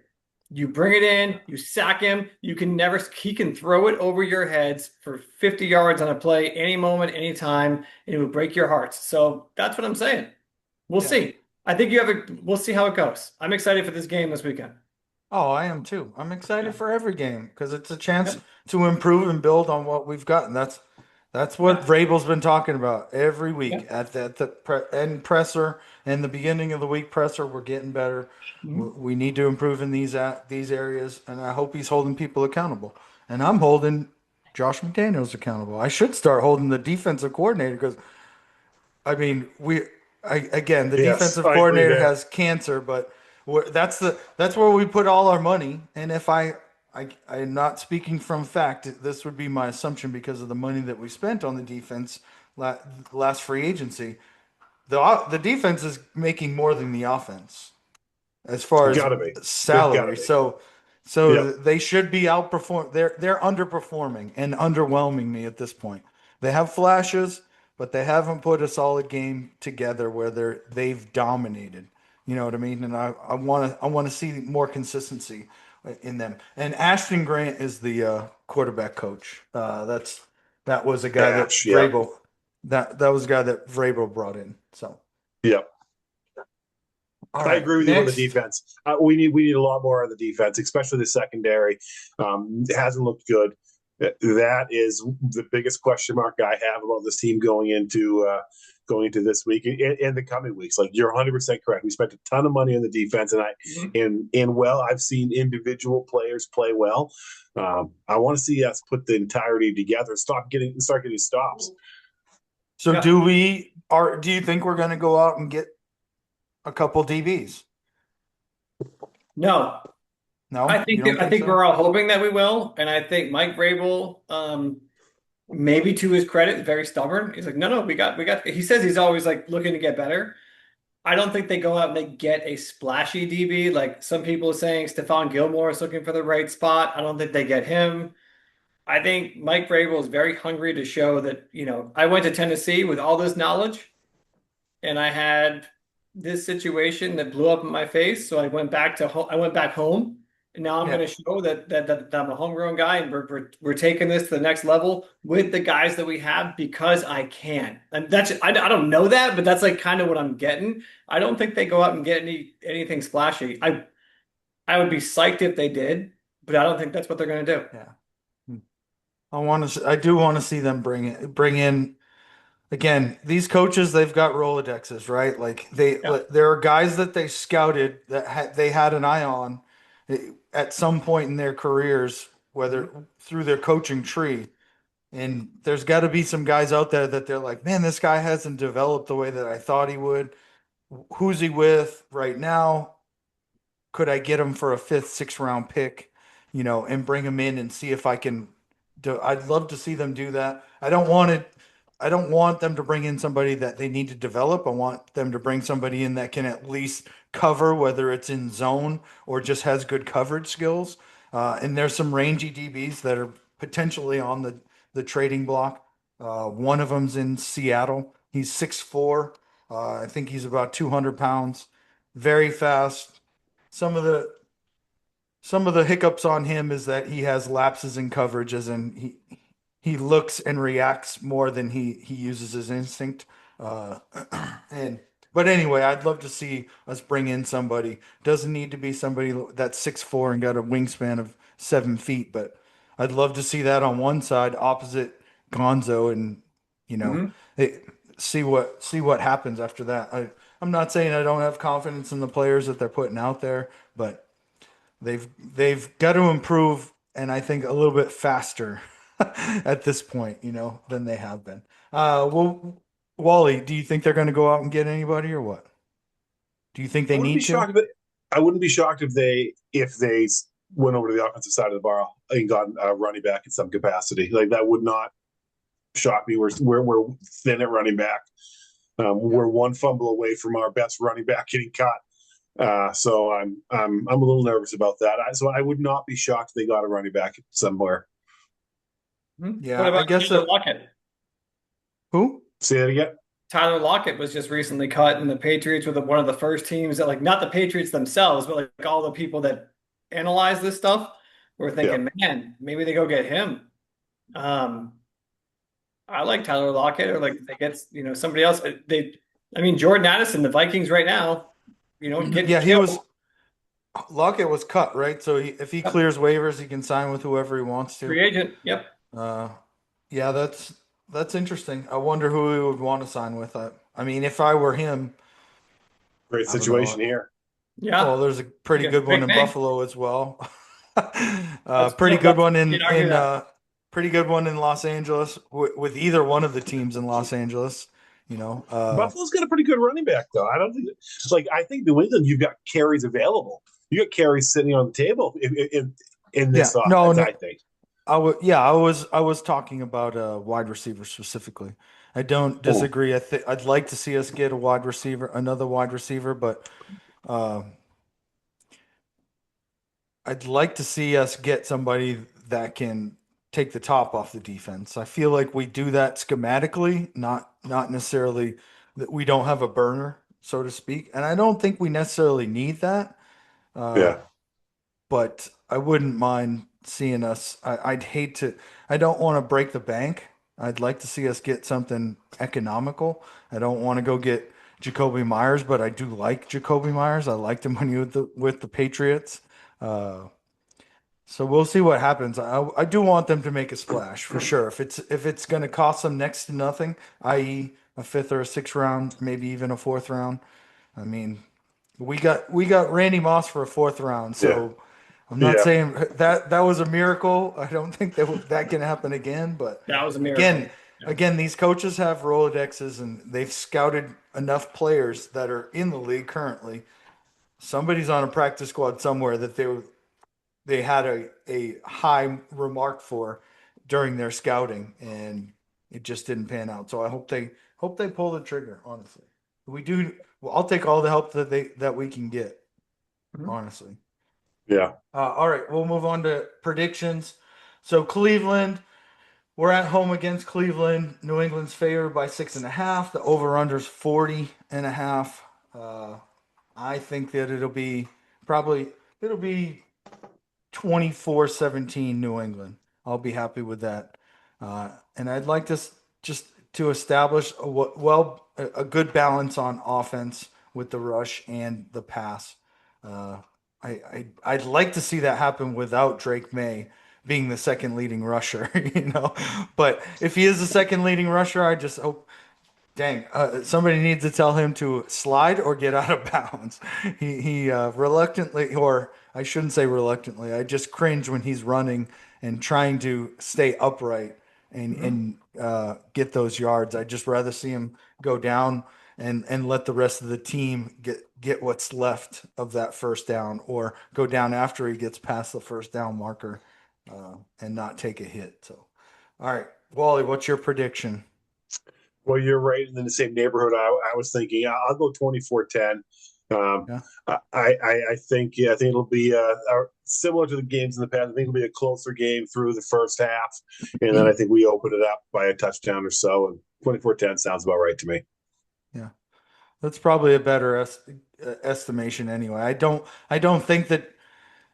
B: You bring it in, you sack him, you can never, he can throw it over your heads for 50 yards on a play any moment, anytime, and it would break your hearts. So that's what I'm saying. We'll
A: Yeah.
B: see. I think we'll see how it goes. I'm excited for this game this weekend.
A: Oh, I am too. I'm
B: Yeah.
A: excited for every game because it's a chance
B: Yeah.
A: to improve and build on what we've gotten. That's what
B: Yeah.
A: Vrabel's been talking about every
B: Yeah.
A: week at the end presser and the beginning of the week presser. We're getting better.
B: Mhm.
A: We need to improve in these areas, and I hope he's holding people accountable. And I'm holding Josh McDaniels accountable. I should start holding the defensive coordinator because I mean, again, the
C: Yes,
A: defensive
C: I agree
A: coordinator
C: there.
A: has cancer, but that's where we put all our money. And if I'm not speaking from fact, this would be my assumption because of the money that we spent on the defense last free agency. The defense is making more than the offense as far as
C: Gotta be. They've got to
A: salary.
C: be.
A: So
C: Yep.
A: they should be outperform. They're underperforming and underwhelming me at this point. They have flashes, but they haven't put a solid game together where they've dominated. You know what I mean? And I want to see more consistency in them. And Ashton Grant is the quarterback coach. That was a guy that
C: Ash. Yep.
A: that was a guy that Vrabel brought in. So
C: Yep.
A: all
C: I
A: right,
C: agree with you on the
A: next.
C: defense. We need a lot more on the defense, especially the secondary. It hasn't looked good. That is the biggest question mark I have about this team going into this week and the coming weeks. Like you're 100% correct. We spent a ton of money on the defense, and
B: Mhm.
C: I've seen individual players play well. I want to see us put the entirety together and start getting stops.
A: So
B: Yeah.
A: do you think we're going to go out and get a couple DBs?
B: No,
A: No, you don't
B: I
A: think
B: think
A: so?
B: we're all hoping that we will, and I think Mike Vrabel, maybe to his credit, is very stubborn. He's like, no, no, we got. He says he's always like looking to get better. I don't think they go out and they get a splashy DB like some people are saying. Stephon Gilmore is looking for the right spot. I don't think they get him. I think Mike Vrabel is very hungry to show that, I went to Tennessee with all this knowledge and I had this situation that blew up in my face. So I went back home, and now I'm
A: Yeah.
B: going to show that I'm a homegrown guy, and we're taking this to the next level with the guys that we have because I can. And I don't know that, but that's like kind of what I'm getting. I don't think they go out and get anything splashy. I would be psyched if they did, but I don't think that's what they're going to do.
A: Yeah. I do want to see them bring in again, these coaches, they've got Rolodexes, right?
B: Yeah.
A: There are guys that they scouted that they had an eye on at some point in their careers, whether
B: Mhm.
A: through their coaching tree. And there's got to be some guys out there that they're like, man, this guy hasn't developed the way that I thought he would. Who's he with right now? Could I get him for a fifth, sixth round pick, and bring him in and see if I can do, I'd love to see them do that. I don't want them to bring in somebody that they need to develop. I want them to bring somebody in that can at least cover, whether it's in zone or just has good coverage skills. And there's some rangy DBs that are potentially on the trading block. One of them's in Seattle. He's 6'4". I think he's about 200 pounds, very fast. Some of the hiccups on him is that he has lapses in coverage, as in he looks and reacts more than he uses his instinct. Uh, and but anyway, I'd love to see us bring in somebody. Doesn't need to be somebody that's 6'4" and got a wingspan of 7 feet, but I'd love to see that on one side, opposite Gonzo, and you know,
B: Mhm.
A: it, see what happens after that. I'm not saying I don't have confidence in the players that they're putting out there, but they've got to improve, and I think a little bit faster at this point, than they have been. Well, Wally, do you think they're going to go out and get anybody or what? Do you think
C: I
A: they
C: wouldn't be
A: need to?
C: shocked if I wouldn't be shocked if they went over to the offensive side of the bar and got a running back in some capacity. Like that would not shock me. We're thin at running back. We're one fumble away from our best running back getting cut. So I'm a little nervous about that. So I would not be shocked if they got a running back somewhere.
A: Yeah,
B: What
A: I
B: about
A: guess
B: Tyler Lockett?
A: who?
C: Say that again.
B: Tyler Lockett was just recently cut, and the Patriots were one of the first teams that, like, not the Patriots themselves, but like all the people that analyze this stuff were
C: Yeah.
B: thinking, man, maybe they go get him. I like Tyler Lockett, or like they get somebody else. I mean, Jordan Addison, the Vikings right now, getting
A: Yeah, he was.
B: killed.
A: Lockett was cut, right? So if he
B: Yep.
A: clears waivers, he can sign with whoever he wants to.
B: Free agent. Yep.
A: Uh, yeah, that's interesting. I wonder who he would want to sign with. I mean, if I were him,
C: Great
A: I don't know.
C: situation here.
B: Yeah.
A: Well, there's a pretty
B: You got
A: good one
B: Drake
A: in
B: May.
A: Buffalo as well.
B: That's
A: Pretty good one
B: you can't argue that.
A: pretty good one in Los Angeles with either one of the teams in Los Angeles. You know,
C: Buffalo's got a pretty good running back, though. I don't think I think New England, you've got carries available. You got carries sitting on the table in
A: yeah,
C: this
A: no,
C: offense.
A: no,
C: I think.
A: I was talking about a wide receiver specifically. I don't
C: Oh,
A: disagree. I'd like to see us get a wide receiver, another wide receiver, but uh, I'd like to see us get somebody that can take the top off the defense. I feel like we do that schematically, not necessarily that we don't have a burner, so to speak. And I don't think we necessarily need that. Uh,
C: yeah,
A: but I wouldn't mind seeing us. I'd hate to. I don't want to break the bank. I'd like to see us get something economical. I don't want to go get Jacoby Myers, but I do like Jacoby Myers. I liked him when he was with the Patriots. Uh, so we'll see what happens. I do want them to make a splash for sure. If it's going to cost them next to nothing, i.e., a fifth or a sixth round, maybe even a fourth round. I mean, we got Randy Moss for a fourth round,
C: yeah,
A: so I'm not
C: yeah,
A: saying that was a miracle. I don't think that can happen again. But
B: That was a
A: again,
B: miracle. Yeah.
A: again, these coaches have Rolodexes and they've scouted enough players that are in the league currently. Somebody's on a practice squad somewhere that they had a high remark for during their scouting, and it just didn't pan out. So I hope they pull the trigger. Honestly, we do. Well, I'll take all the help that we can get.
B: Mhm.
A: Honestly.
C: yeah.
A: All right, we'll move on to predictions. So Cleveland, we're at home against Cleveland. New England's favored by 6.5. The over/under's 40.5. I think that it'll be 24-17 New England. I'll be happy with that. And I'd like to just to establish a good balance on offense with the rush and the pass. Uh, I'd like to see that happen without Drake May being the second leading rusher, But if he is the second leading rusher, I just hope. Dang, somebody needs to tell him to slide or get out of bounds. He reluctantly, or I shouldn't say reluctantly, I just cringe when he's running and trying to stay upright and get those yards. I'd just rather see him go down and let the rest of the team get what's left of that first down, or go down after he gets past the first down marker, and not take a hit. So, all right, Wally, what's your prediction?
C: Well, you're right in the same neighborhood. I was thinking. I'll go 24-10. Um,
A: Yeah.
C: I think I think it'll be similar to the games in the past. I think it'll be a closer game through the first half, and then I think we open it up by a touchdown or so. And 24-10 sounds about right to me.
A: Yeah. That's probably a better estimation anyway. I don't think that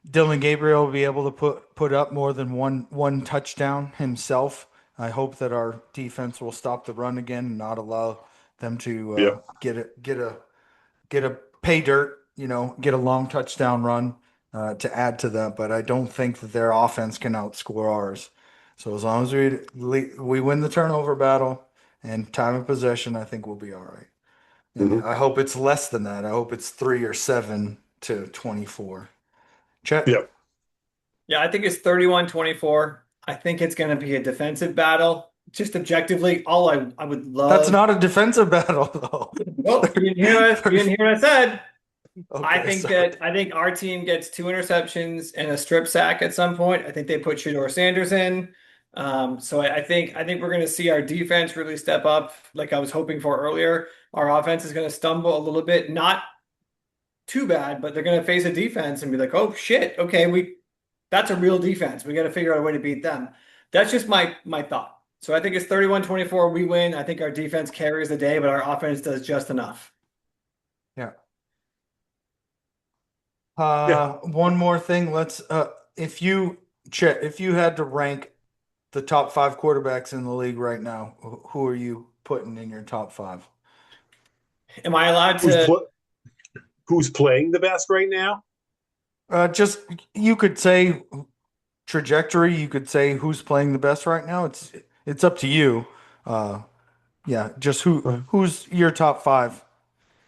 A: Dylan Gabriel will be able to put up more than one touchdown himself. I hope that our defense will stop the run again and not allow them to
C: Yep.
A: get a pay dirt, get a long touchdown run to add to that. But I don't think that their offense can outscore ours. So as long as we win the turnover battle and time of possession, I think we'll be all right. And
C: Mm-hmm.
A: I hope it's less than that. I hope it's 3 or 7 to 24. Chet,
C: Yep.
B: Yeah, I think it's 31-24. I think it's going to be a defensive battle. Just objectively, all I would
A: that's
B: love.
A: not a defensive battle though.
B: Well, you didn't hear us. You didn't hear what I said.
A: Okay, sorry.
B: I think our team gets 2 interceptions and a strip sack at some point. I think they put Shador Sanders in. So I think we're going to see our defense really step up, like I was hoping for earlier. Our offense is going to stumble a little bit, not too bad, but they're going to face a defense and be like, "Oh shit, okay, that's a real defense. We got to figure out a way to beat them." That's just my thought. So I think it's 31-24. We win. I think our defense carries the day, but our offense does just enough.
A: Yeah.
C: Yeah.
A: One more thing. If you, Chet, if you had to rank the top five quarterbacks in the league right now, who are you putting in your top five?
B: Am I allowed
C: Who's
B: to?
C: who's playing the best right now?
A: Just you could say trajectory. You could say who's playing the best right now. It's up to you. Uh, yeah, just who's your top five?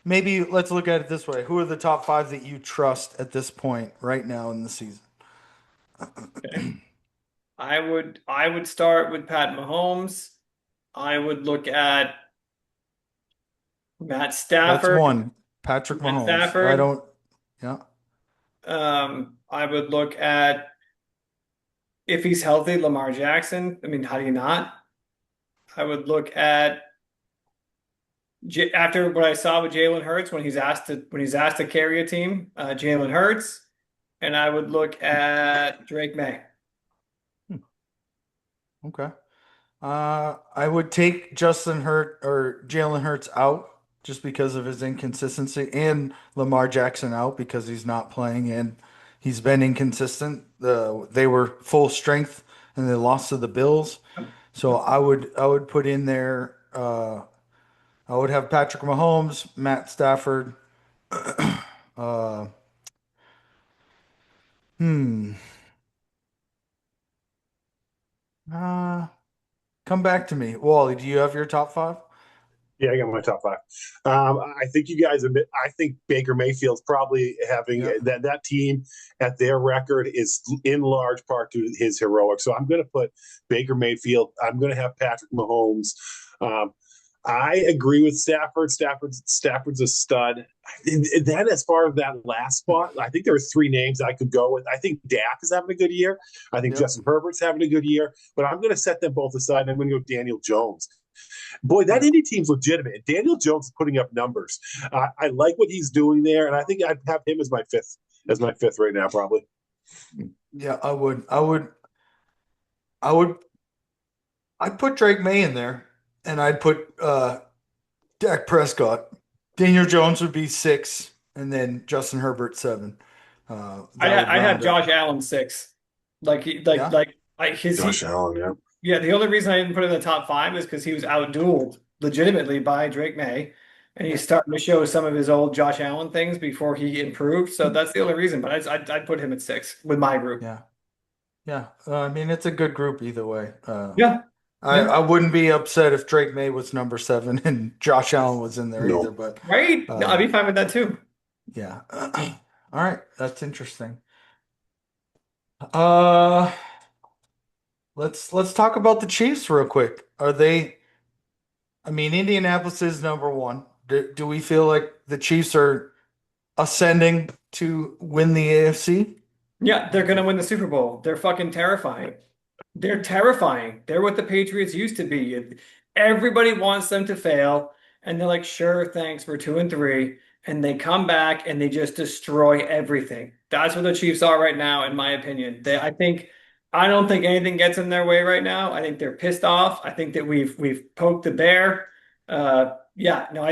A: Maybe let's look at it this way. Who are the top five that you trust at this point right now in the season?
B: Okay. I would start with Pat Mahomes. I would look at Matt
A: That's
B: Stafford.
A: one. Patrick
B: Matt
A: Mahomes. I
B: Stafford.
A: don't. Yeah.
B: I would look at if he's healthy, Lamar Jackson. I mean, how do you not? I would look at after what I saw with Jalen Hurts when he's asked to carry a team, Jalen Hurts, and I would look at Drake May.
A: Okay. I would take Justin Hurt or Jalen Hurts out just because of his inconsistency, and Lamar Jackson out because he's not playing and he's been inconsistent. They were full strength and they lost to the Bills. So I would put in there. I would have Patrick Mahomes, Matt Stafford. Uh, hmm. Uh, Come back to me, Wally. Do you have your top five?
C: Yeah, I got my top five. I think you guys admit. I think Baker Mayfield's probably having
A: Yeah.
C: that team at their record is in large part to his heroics. So I'm going to put Baker Mayfield. I'm going to have Patrick Mahomes. Um, I agree with Stafford. Stafford's a stud. Then, as far as that last spot, I think there are three names I could go with. I think Dak is having a good year. I think
A: Yep.
C: Justin Herbert's having a good year. But I'm going to set them both aside. I'm going to go Daniel Jones. Boy, that
A: Yeah.
C: Indy team's legitimate. Daniel Jones is putting up numbers. I like what he's doing there, and I think I'd have him as my fifth right now, probably.
A: Yeah, I would. I would. I'd put Drake May in there, and I'd put Dak Prescott. Daniel Jones would be six, and then Justin Herbert seven. That would
B: I'd have
A: round
B: Josh
A: up.
B: Allen six. Like
A: Yeah,
C: Josh Allen, yeah.
B: yeah. The only reason I didn't put him in the top five is because he was outdueled legitimately by Drake May, and he's starting to show some of his old Josh Allen things before he improved. So that's the only reason. But I'd put him at six with my group.
A: yeah, yeah. I mean, it's a good group either way.
B: Yeah,
A: I
B: yeah.
A: I wouldn't be upset if Drake May was number seven and Josh Allen was in there either.
C: No.
A: But
B: Right? No, I'd
A: uh,
B: be fine with that too.
A: yeah. All right, that's interesting. Uh, let's talk about the Chiefs real quick. Are they? I mean, Indianapolis is number one. Do we feel like the Chiefs are ascending to win the AFC?
B: Yeah, they're gonna win the Super Bowl. They're fucking terrifying. They're terrifying. They're what the Patriots used to be. Everybody wants them to fail, and they're like, sure, thanks, we're 2-3. And they come back and they just destroy everything. That's what the Chiefs are right now, in my opinion. I don't think anything gets in their way right now. I think they're pissed off. I think that we've poked the bear. Yeah, no,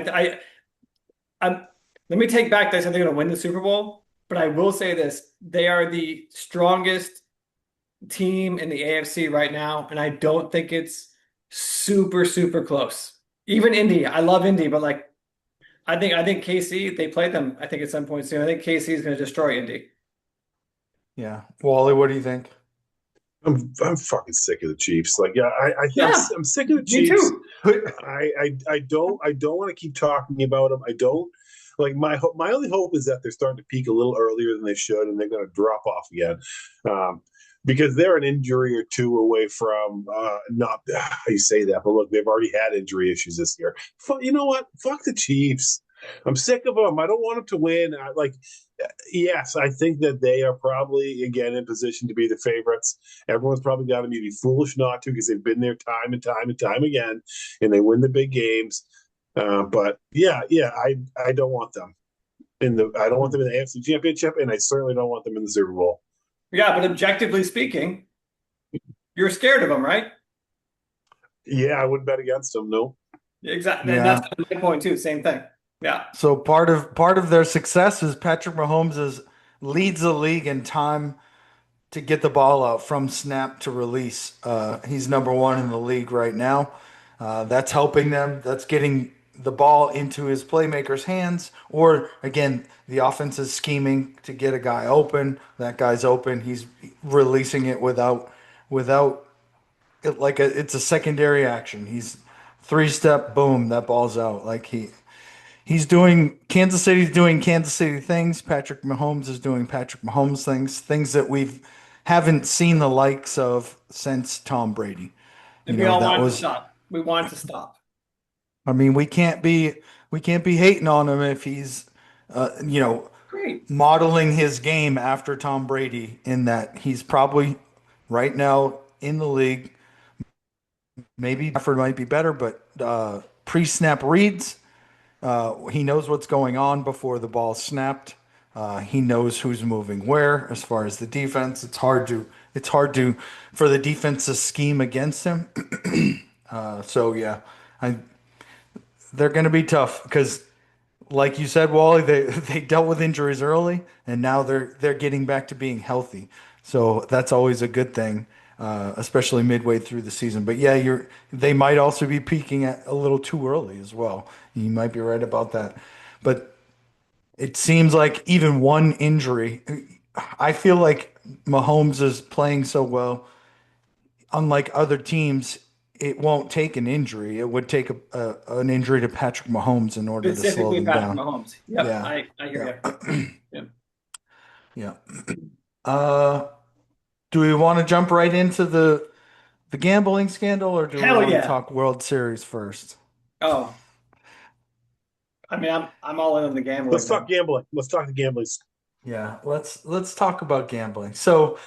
B: I'm let me take back that I said they're gonna win the Super Bowl, but I will say this. They are the strongest team in the AFC right now, and I don't think it's super, super close. Even Indy, I love Indy, but like I think KC, they played them, I think at some point soon. I think KC is going to destroy Indy.
A: Yeah. Wally, what do you think?
C: I'm fucking sick of the Chiefs. Like, yeah,
B: Yeah,
C: I'm sick of the
B: me
C: Chiefs.
B: too.
C: I don't want to keep talking about them. I don't like my only hope is that they're starting to peak a little earlier than they should, and they're going to drop off again. Because they're an injury or two away from not how you say that, but look, they've already had injury issues this year. You know what? Fuck the Chiefs. I'm sick of them. I don't want them to win. Yes, I think that they are probably again in position to be the favorites. Everyone's probably got to be foolish not to because they've been there time and time and time again, and they win the big games. But yeah, I don't want them I don't want them in the AFC Championship, and I certainly don't want them in the Super Bowl.
B: Yeah, but objectively speaking, you're scared of them, right?
C: Yeah, I wouldn't bet against them. No.
B: Exactly. And that's
A: Yeah.
B: my point too. Same thing. Yeah.
A: So part of their success is Patrick leads the league in time to get the ball out from snap to release. He's number one in the league right now. That's helping them. That's getting the ball into his playmakers' hands. Or again, the offense is scheming to get a guy open. That guy's open. He's releasing it without it like it's a secondary action. He's three-step, boom, that ball's out. He's doing Kansas City's doing Kansas City things. Patrick Mahomes is doing Patrick Mahomes things that we haven't seen the likes of since Tom Brady.
B: And
A: You
B: we
A: know,
B: all
A: that
B: want to
A: was
B: stop. We want to stop.
A: I mean, we can't be hating on him if he's you know,
B: Great.
A: modeling his game after Tom Brady in that he's probably right now in the league. Maybe Stafford might be better, but pre-snap reads. He knows what's going on before the ball snapped. He knows who's moving where. As far as the defense, it's hard to for the defense to scheme against him. So yeah, I, they're going to be tough because, like you said, Wally, they dealt with injuries early, and now they're getting back to being healthy. So that's always a good thing, especially midway through the season. But yeah, they might also be peaking at a little too early as well. You might be right about that. But it seems like even one injury, I feel like Mahomes is playing so well. Unlike other teams, it won't take an injury. It would take an injury to Patrick Mahomes in order to slow
B: Specifically
A: them
B: Patrick
A: down.
B: Mahomes. Yep.
A: Yeah,
B: I
A: yeah,
B: hear you. Yep.
A: yeah. Uh, do we want to jump right into the gambling scandal, or do we
B: Hell
A: want to
B: yeah.
A: talk World Series first?
B: Oh, I mean, I'm all in on the gambling
C: Let's talk
B: thing.
C: gambling. Let's talk the gambling.
A: Yeah, let's talk about gambling. So,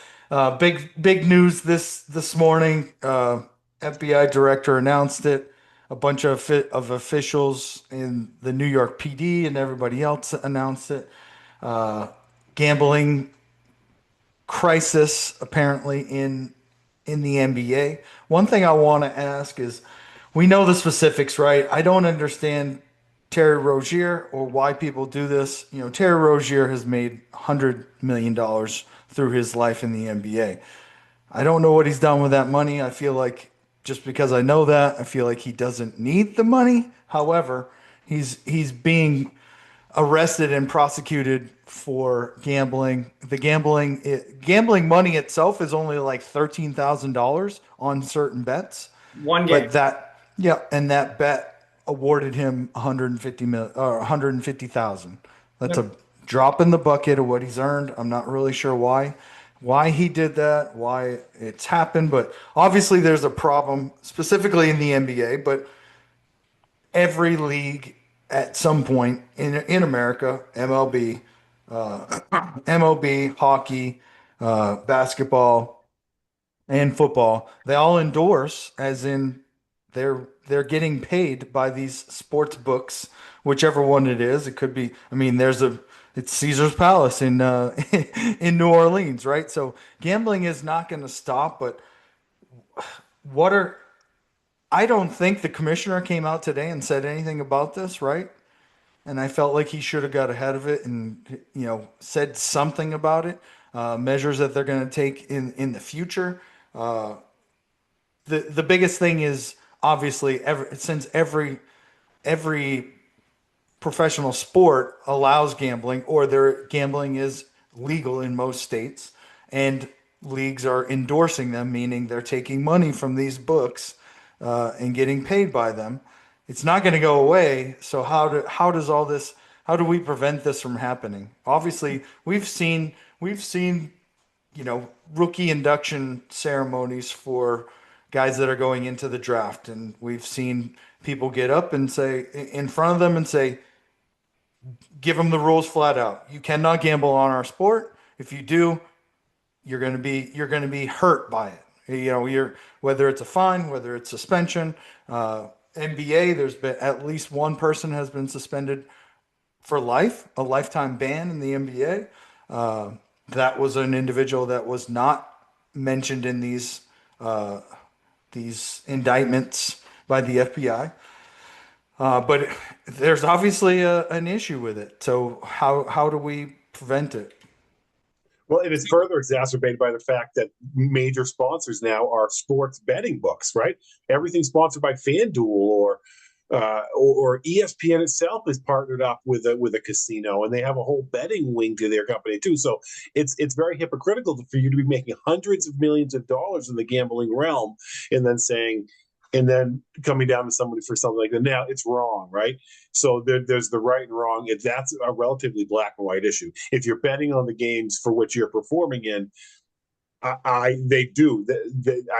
A: big news this morning. FBI director announced it. A bunch of officials in the New York PD and everybody else announced it. Uh, Gambling crisis apparently in the NBA. One thing I want to ask is, we know the specifics, right? I don't understand Terry Rozier or why people do this. You know, Terry Rozier has made $100 million through his life in the NBA. I don't know what he's done with that money. I feel like just because I know that, I feel like he doesn't need the money. However, he's being arrested and prosecuted for gambling. Gambling money itself is only like $13,000 on certain bets,
B: One
A: but
B: game.
A: and that bet awarded him 150 million or 150,000. That's a
B: Yep.
A: drop in the bucket of what he's earned. I'm not really sure why he did that, why it's happened, but obviously there's a problem specifically in the NBA, but every league at some point in America, MLB, hockey, basketball, and football, they all endorse, as in they're getting paid by these sports books, whichever one it is. It could be. I mean, it's Caesar's Palace in in New Orleans, right? So gambling is not going to stop. But what are I don't think the commissioner came out today and said anything about this, right? And I felt like he should have got ahead of it and said something about it, measures that they're going to take in the future. Uh, the biggest thing is obviously since every professional sport allows gambling, or their gambling is legal in most states, and leagues are endorsing them, meaning they're taking money from these books and getting paid by them. It's not going to go away. So how do we prevent this from happening? Obviously, we've seen rookie induction ceremonies for guys that are going into the draft, and we've seen people get up and say in front of them and say, give them the rules flat out. You cannot gamble on our sport. If you do, you're going to be hurt by it. You're whether it's a fine, whether it's suspension. NBA, there's been at least one person has been suspended for life, a lifetime ban in the NBA. That was an individual that was not mentioned in these indictments by the FBI. But there's obviously an issue with it. So how do we prevent it?
C: Well, it is further exacerbated by the fact that major sponsors now are sports betting books, right? Everything's sponsored by FanDuel or ESPN itself is partnered up with a casino, and they have a whole betting wing to their company too. So it's very hypocritical for you to be making hundreds of millions of dollars in the gambling realm, and then saying, and then coming down to somebody for something like that. Now it's wrong, right? So there's the right and wrong. That's a relatively black and white issue. If you're betting on the games for which you're performing in, they do.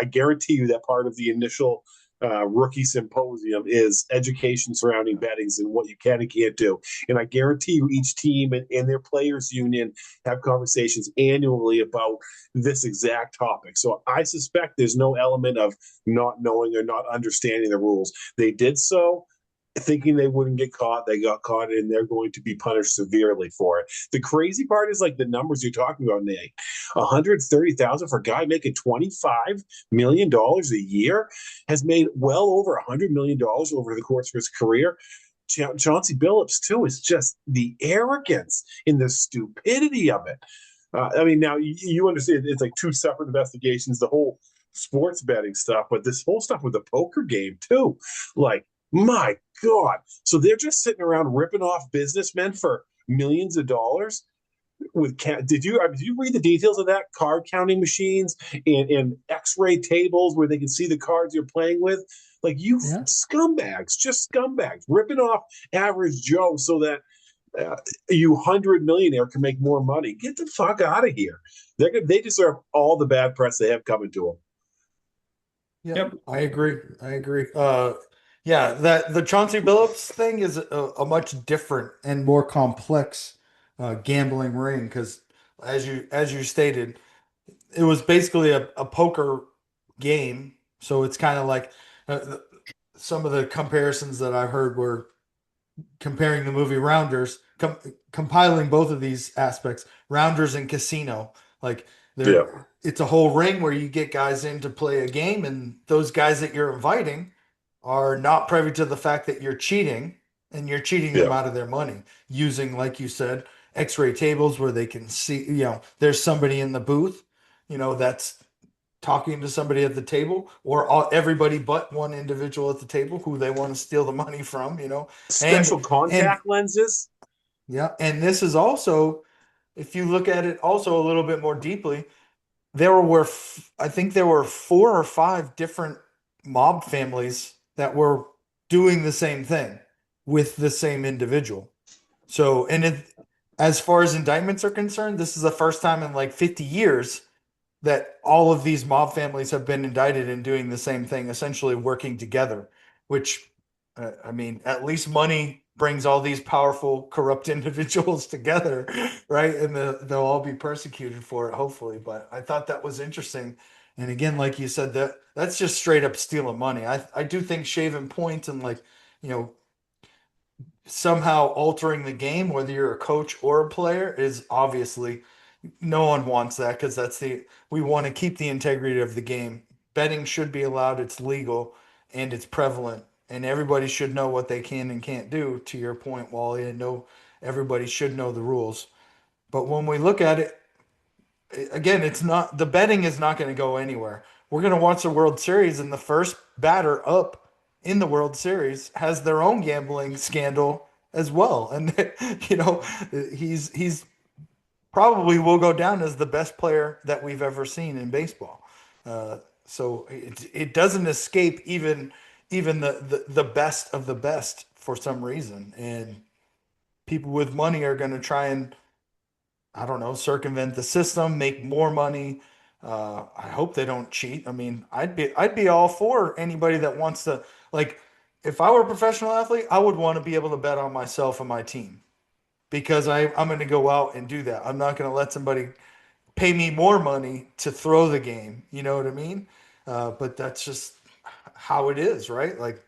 C: I guarantee you that part of the initial rookie symposium is education surrounding bettings and what you can and can't do. And I guarantee you, each team and their players' union have conversations annually about this exact topic. So I suspect there's no element of not knowing or not understanding the rules. They did so thinking they wouldn't get caught. They got caught, and they're going to be punished severely for it. The crazy part is like the numbers you're talking about, Nate. 130,000 for a guy making $25 million a year, has made well over $100 million over the course of his career. Chauncey Billups too is just the arrogance and the stupidity of it. I mean, now you understand it's like two separate investigations. The whole sports betting stuff, but this whole stuff with the poker game too, like. My God. So they're just sitting around ripping off businessmen for millions of dollars with did you read the details of that? Card counting machines and x-ray tables where they can see the cards you're playing with. Like you
A: Yeah.
C: scumbags, just scumbags, ripping off average Joe so that you 100 millionaire can make more money. Get the fuck out of here. They deserve all the bad press they have coming to them.
A: Yeah,
B: Yep.
A: I agree. I agree. Yeah, that the Chauncey Billups thing is a much different and more complex gambling ring because, as you stated, it was basically a poker game. So it's kind of like some of the comparisons that I heard were comparing the movie Rounders, compiling both of these aspects, Rounders and Casino. Like
C: Yeah.
A: it's a whole ring where you get guys in to play a game, and those guys that you're inviting are not privy to the fact that you're cheating, and you're cheating them
C: Yeah.
A: out of their money using, like you said, X-ray tables where they can see, there's somebody in the booth, that's talking to somebody at the table, or everybody but one individual at the table who they want to steal the money from, and
C: Special
A: and
C: contact lenses.
A: yeah, and this is also, if you look at it also a little bit more deeply, I think there were 4 or 5 different mob families that were doing the same thing with the same individual. So, as far as indictments are concerned, this is the first time in like 50 years that all of these mob families have been indicted in doing the same thing, essentially working together, which, I mean, at least money brings all these powerful, corrupt individuals together, right? And they'll all be persecuted for it, hopefully. But I thought that was interesting. And again, like you said, that's just straight up stealing money. I do think shaving points and like, you know, somehow altering the game, whether you're a coach or a player, is obviously no one wants that because we want to keep the integrity of the game. Betting should be allowed, it's legal and it's prevalent, and everybody should know what they can and can't do. To your point, Wally, and know everybody should know the rules. But when we look at it, again, it's not the betting is not going to go anywhere. We're going to watch the World Series, and the first batter up in the World Series has their own gambling scandal as well, and he's probably will go down as the best player that we've ever seen in baseball. So it doesn't escape even the best of the best for some reason, and people with money are going to try and, I don't know, circumvent the system, make more money. I hope they don't cheat. I mean, I'd be all for anybody that wants to, like, if I were a professional athlete, I would want to be able to bet on myself and my team. because I'm going to go out and do that. I'm not going to let somebody pay me more money to throw the game. You know what I mean? But that's just how it is, right? Like,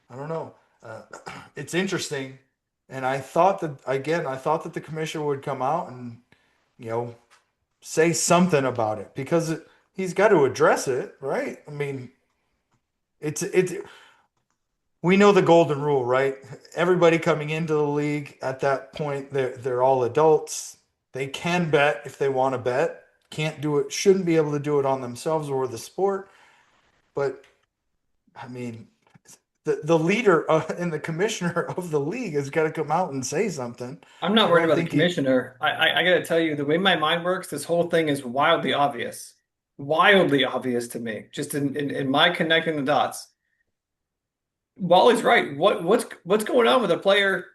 A: I don't know. Uh, it's interesting. And I thought that, again, I thought that the commissioner would come out and, you know, say something about it because he's got to address it, right? I mean, it's we know the golden rule, right? Everybody coming into the league at that point, they're all adults. They can bet if they want to bet. Can't do it, shouldn't be able to do it on themselves or the sport. But I mean, the leader and the commissioner of the league has got to come out and say something.
B: I'm not
A: I
B: worried
A: don't
B: about the
A: think he.
B: commissioner. I got to tell you, the way my mind works, this whole thing is wildly obvious to me. Just in my connecting the dots. Wally's right. What's going on with a player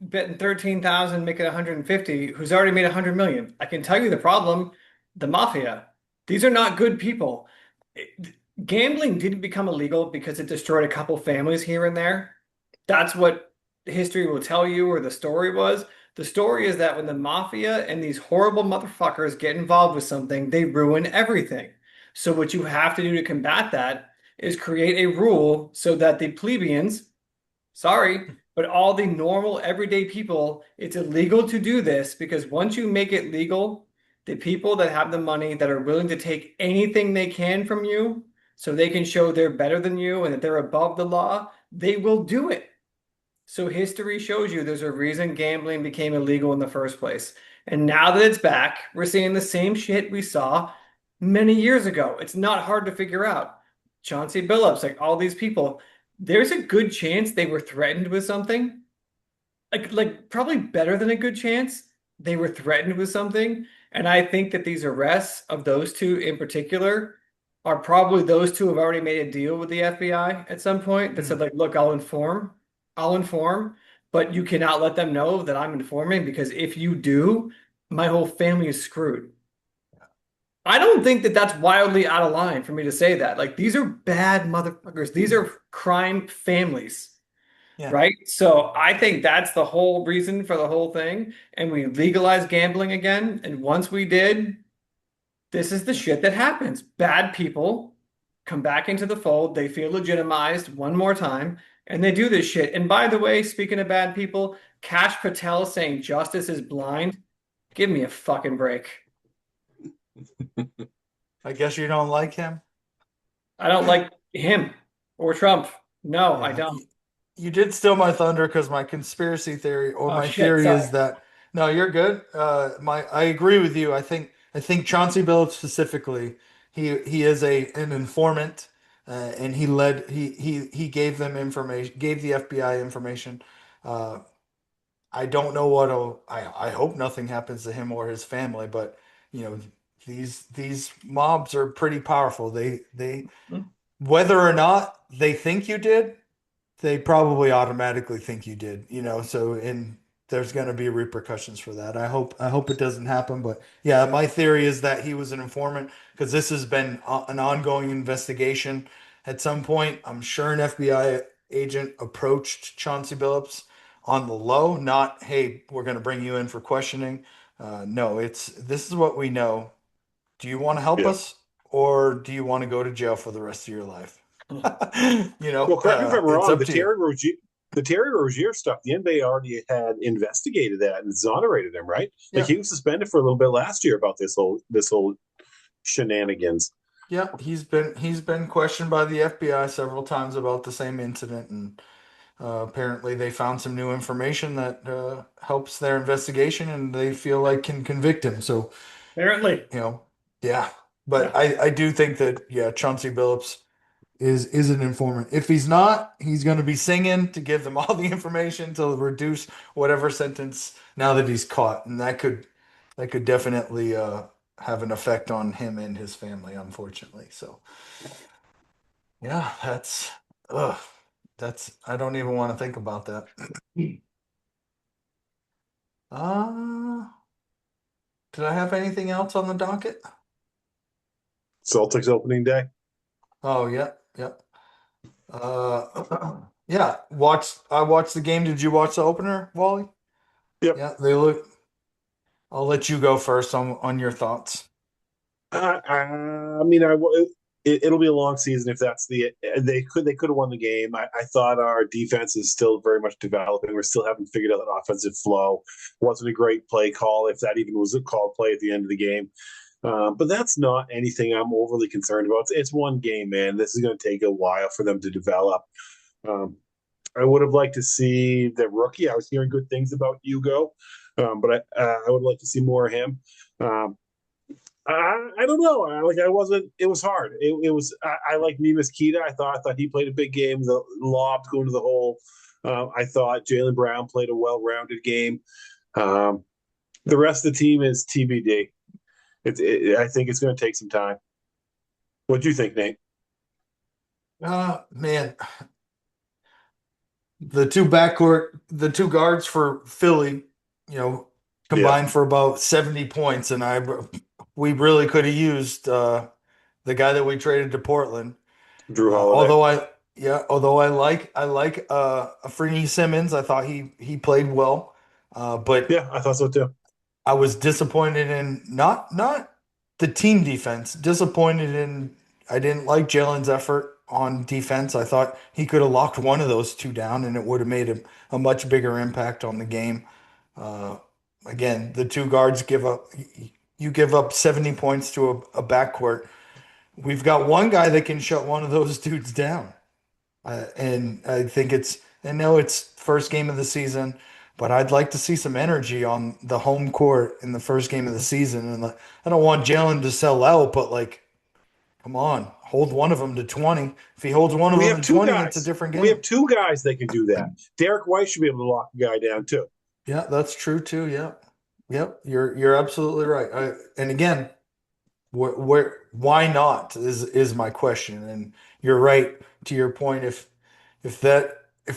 B: betting 13,000, making 150, who's already made 100 million? I can tell you the problem, the mafia. These are not good people. Gambling didn't become illegal because it destroyed a couple families here and there. That's what history will tell you, or the story was. The story is that when the mafia and these horrible motherfuckers get involved with something, they ruin everything. So what you have to do to combat that is create a rule so that the plebeians, sorry, but all the normal everyday people, it's illegal to do this, because once you make it legal, the people that have the money, that are willing to take anything they can from you so they can show they're better than you and that they're above the law, they will do it. So history shows you there's a reason gambling became illegal in the first place. And now that it's back, we're seeing the same shit we saw many years ago. It's not hard to figure out. Chauncey Billups, like all these people, there's a good chance they were threatened with something. Like probably better than a good chance they were threatened with something. And I think that these arrests of those two in particular are probably those two have already made a deal with the FBI at some point that said, like, look, I'll inform, but you cannot let them know that I'm informing, because if you do, my whole family is screwed. I don't think that that's wildly out of line for me to say that. Like, these are bad motherfuckers. These are crime families,
A: Yeah.
B: right? So I think that's the whole reason for the whole thing. And we legalized gambling again. And once we did, this is the shit that happens. Bad people come back into the fold. They feel legitimized one more time, and they do this shit. And by the way, speaking of bad people, Kash Patel saying justice is blind. Give me a fucking break.
A: I guess you don't like him.
B: I don't like him or Trump. No, I
A: Yeah.
B: don't.
A: You did steal my thunder because my conspiracy theory or
B: Oh
A: my
B: shit,
A: theory
B: sorry.
A: is that no, you're good. I agree with you. I think Chauncey Billups specifically, he is an informant, and he gave them information, gave the FBI information. Uh, I don't know I hope nothing happens to him or his family, but you know these mobs are pretty powerful. They whether or not they think you did, they probably automatically think you did, so and there's going to be repercussions for that. I hope it doesn't happen, but yeah, my theory is that he was an informant because this has been an ongoing investigation. At some point, I'm sure an FBI agent approached Chauncey Billups on the low, not, hey, we're going to bring you in for questioning. No, it's this is what we know. Do you want to help
C: Yeah.
A: us, or do you want to go to jail for the rest of your life?
C: Well, correct me if I'm
A: It's
C: wrong.
A: up to you.
C: The Terry Rozier stuff, the NBA already had investigated that and exonerated him, right? Like
A: Yeah.
C: he was suspended for a little bit last year about this whole shenanigans.
A: Yeah, he's been questioned by the FBI several times about the same incident, and apparently they found some new information that helps their investigation, and they feel like can convict him. So,
B: Apparently.
A: you know, yeah. But
B: Yeah.
A: I do think that yeah, Chauncey Billups is an informant. If he's not, he's going to be singing to give them all the information to reduce whatever sentence now that he's caught, and that could definitely have an effect on him and his family, unfortunately. So yeah, ugh, that's I don't even want to think about that. Uh, did I have anything else on the docket?
C: Celtics opening day.
A: Oh yeah, yeah. Yeah, I watched the game. Did you watch the opener, Wally?
C: Yep.
A: Yeah, they look. I'll let you go first on your thoughts.
C: I mean, it'll be a long season if that's they could have won the game. I thought our defense is still very much developing. We're still haven't figured out that offensive flow. Wasn't a great play call, if that even was a call play at the end of the game. But that's not anything I'm overly concerned about. It's one game, man. This is going to take a while for them to develop. Um, I would have liked to see the rookie. I was hearing good things about Hugo, but I would like to see more of him. Um, I don't know. I wasn't. It was hard. It was. I like Neemias Queta. I thought he played a big game. The lobs going to the hole. I thought Jaylen Brown played a well-rounded game. Um, the rest of the team is TBD. I think it's going to take some time. What do you think, Nate?
A: Man, the two guards for Philly, you know,
C: Yeah,
A: combined for about 70 points, and we really could have used the guy that we traded to Portland.
C: Drew Holiday.
A: Although I like Afrini Simmons, I thought he played well, but
C: Yeah, I thought so too.
A: I was disappointed in not the team defense. Disappointed in I didn't like Jalen's effort on defense. I thought he could have locked one of those two down, and it would have made a much bigger impact on the game. Uh, Again, the two guards give up. You give up 70 points to a backcourt. We've got one guy that can shut one of those dudes down. And I think I know it's first game of the season, but I'd like to see some energy on the home court in the first game of the season. And I don't want Jalen to sell out, but like, come on, hold one of them to 20. If he holds one of
C: We
A: them
C: have
A: to
C: two
A: 20, it's a
C: guys.
A: different
C: We have
A: game.
C: two guys that can do that. Derek White should be able to lock a guy down too.
A: Yeah, that's true too. Yeah. Yep. You're absolutely right. And again, why not is my question. And you're right to your point. If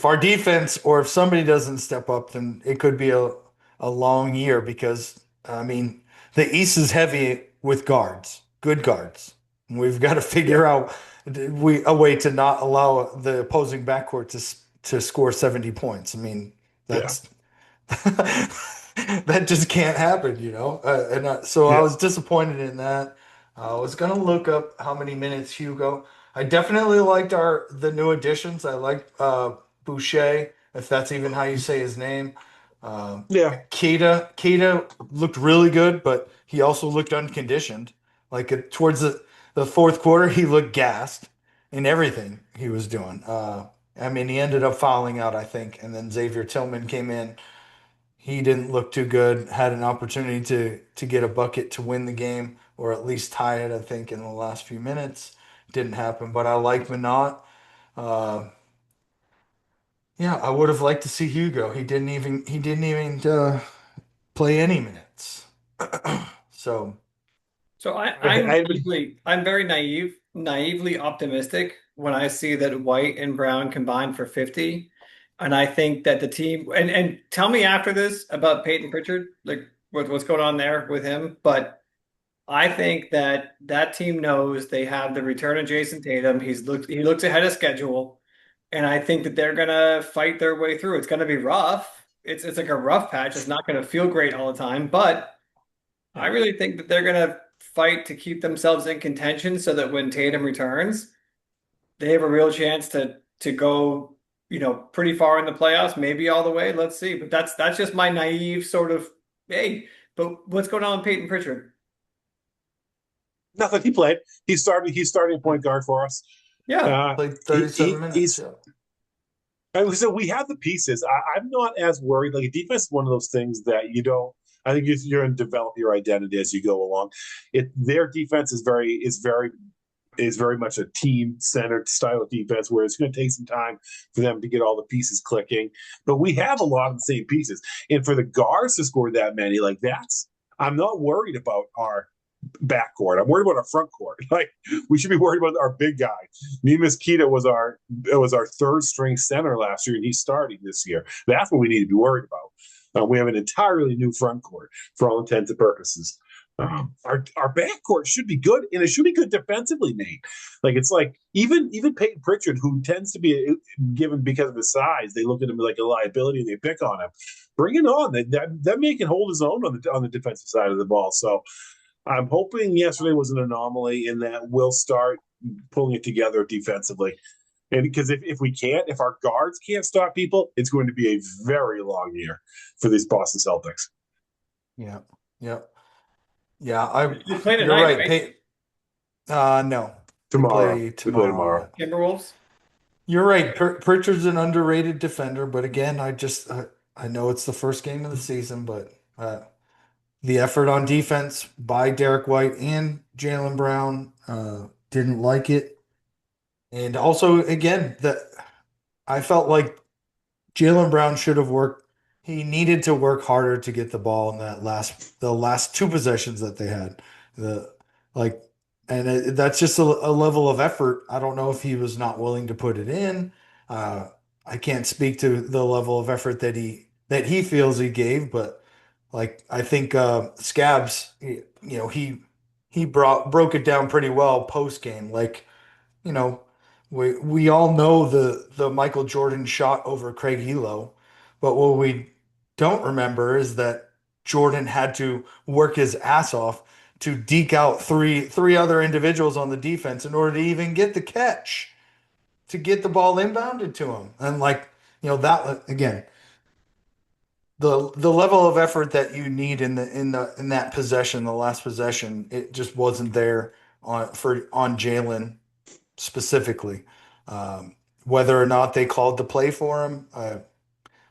A: our defense or if somebody doesn't step up, then it could be a long year because I mean the East is heavy with guards, good guards. And we've got to
C: Yeah,
A: figure out a way to not allow the opposing backcourt to score 70 points. I mean
C: yeah,
A: that's that just can't happen, you know. So I
C: yeah,
A: was disappointed in that. I was gonna look up how many minutes Hugo. I definitely liked our the new additions. I liked Boucher, if that's even how you say his name. Um,
C: yeah,
A: Keita looked really good, but he also looked unconditioned. Like towards the fourth quarter, he looked gassed in everything he was doing. I mean, he ended up fouling out, I think, and then Xavier Tillman came in. He didn't look too good. Had an opportunity to get a bucket to win the game, or at least tie it, I think, in the last few minutes. Didn't happen, but I like Minot. Uh, yeah, I would have liked to see Hugo. He didn't even play any minutes. So
B: So
C: I
B: I'm very naively optimistic when I see that White and Brown combined for 50. And I think that the team and tell me after this about Peyton Pritchard, like what's going on there with him. But I think that that team knows they have the return of Jason Tatum. He looks ahead of schedule, and I think that they're gonna fight their way through. It's gonna be rough. It's like a rough patch. It's not gonna feel great all the time, but I really think that they're going to fight to keep themselves in contention so that when Tatum returns, they have a real chance to go, pretty far in the playoffs, maybe all the way. Let's see. But that's just my naive sort of, hey, but what's going on with Peyton Pritchard?
C: nothing. He played. He's starting point guard for us.
B: Yeah.
A: played
C: He,
A: 37 minutes.
C: he's
A: Yeah.
C: so we have the pieces. I'm not as worried. Like defense is one of those things that you don't. I think you're going to develop your identity as you go along. Their defense is very much a team centered style of defense where it's going to take some time for them to get all the pieces clicking. But we have a lot of the same pieces, and for the guards to score that many, like that's. I'm not worried about our backcourt. I'm worried about our front court. Like we should be worried about our big guy. Neemias Queta was our third string center last year, and he's starting this year. That's what we need to be worried about. We have an entirely new front court for all intents and purposes. Our backcourt should be good, and it should be good defensively, Nate. Like it's like even Peyton Pritchard, who tends to be given because of his size, they look at him like a liability and they pick on him. Bring it on. That man can hold his own on the defensive side of the ball. So I'm hoping yesterday was an anomaly and that we'll start pulling it together defensively. And because if our guards can't stop people, it's going to be a very long year for these Boston Celtics.
A: Yeah. Yep. Yeah. I.
B: They play
A: You're
B: tonight,
A: right.
B: right?
A: No, they
C: Tomorrow.
A: play
C: We play
A: tomorrow.
C: tomorrow.
A: Yeah.
B: Timberwolves.
A: You're right. Pritchard's an underrated defender, but again, I know it's the first game of the season, but the effort on defense by Derek White and Jaylen Brown didn't like it, and also again that I felt like Jaylen Brown should have worked. He needed to work harder to get the ball in the last two possessions that they had. The like, and that's just a level of effort. I don't know if he was not willing to put it in. Uh, I can't speak to the level of effort that he feels he gave, but like I think Scabs, he broke it down pretty well post game. Like you know, we all know the Michael Jordan shot over Craig Elo, but what we don't remember is that Jordan had to work his ass off to deke out three other individuals on the defense in order to even get the catch, to get the ball inbounded to him. And like, that again, the level of effort that you need in that possession, the last possession, it just wasn't there on Jalen specifically. Whether or not they called the play for him,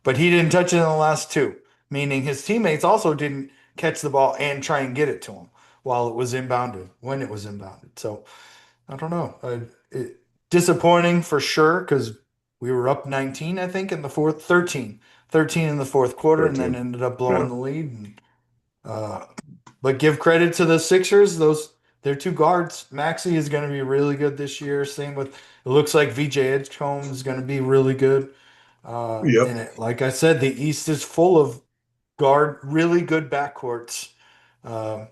A: but he didn't touch it in the last two, meaning his teammates also didn't catch the ball and try and get it to him while it was inbounded, when it was inbounded. So I don't know. Disappointing for sure because we were up 19, I think, in the fourth, 13 in the fourth quarter, and then
C: 13.
A: ended up
C: Yeah.
A: blowing the lead. And, but give credit to the Sixers; their two guards. Maxey is going to be really good this year. Same with it looks like VJ Edgecombe is going to be really good.
C: Yep.
A: And like I said, the East is full of really good backcourts. Uh,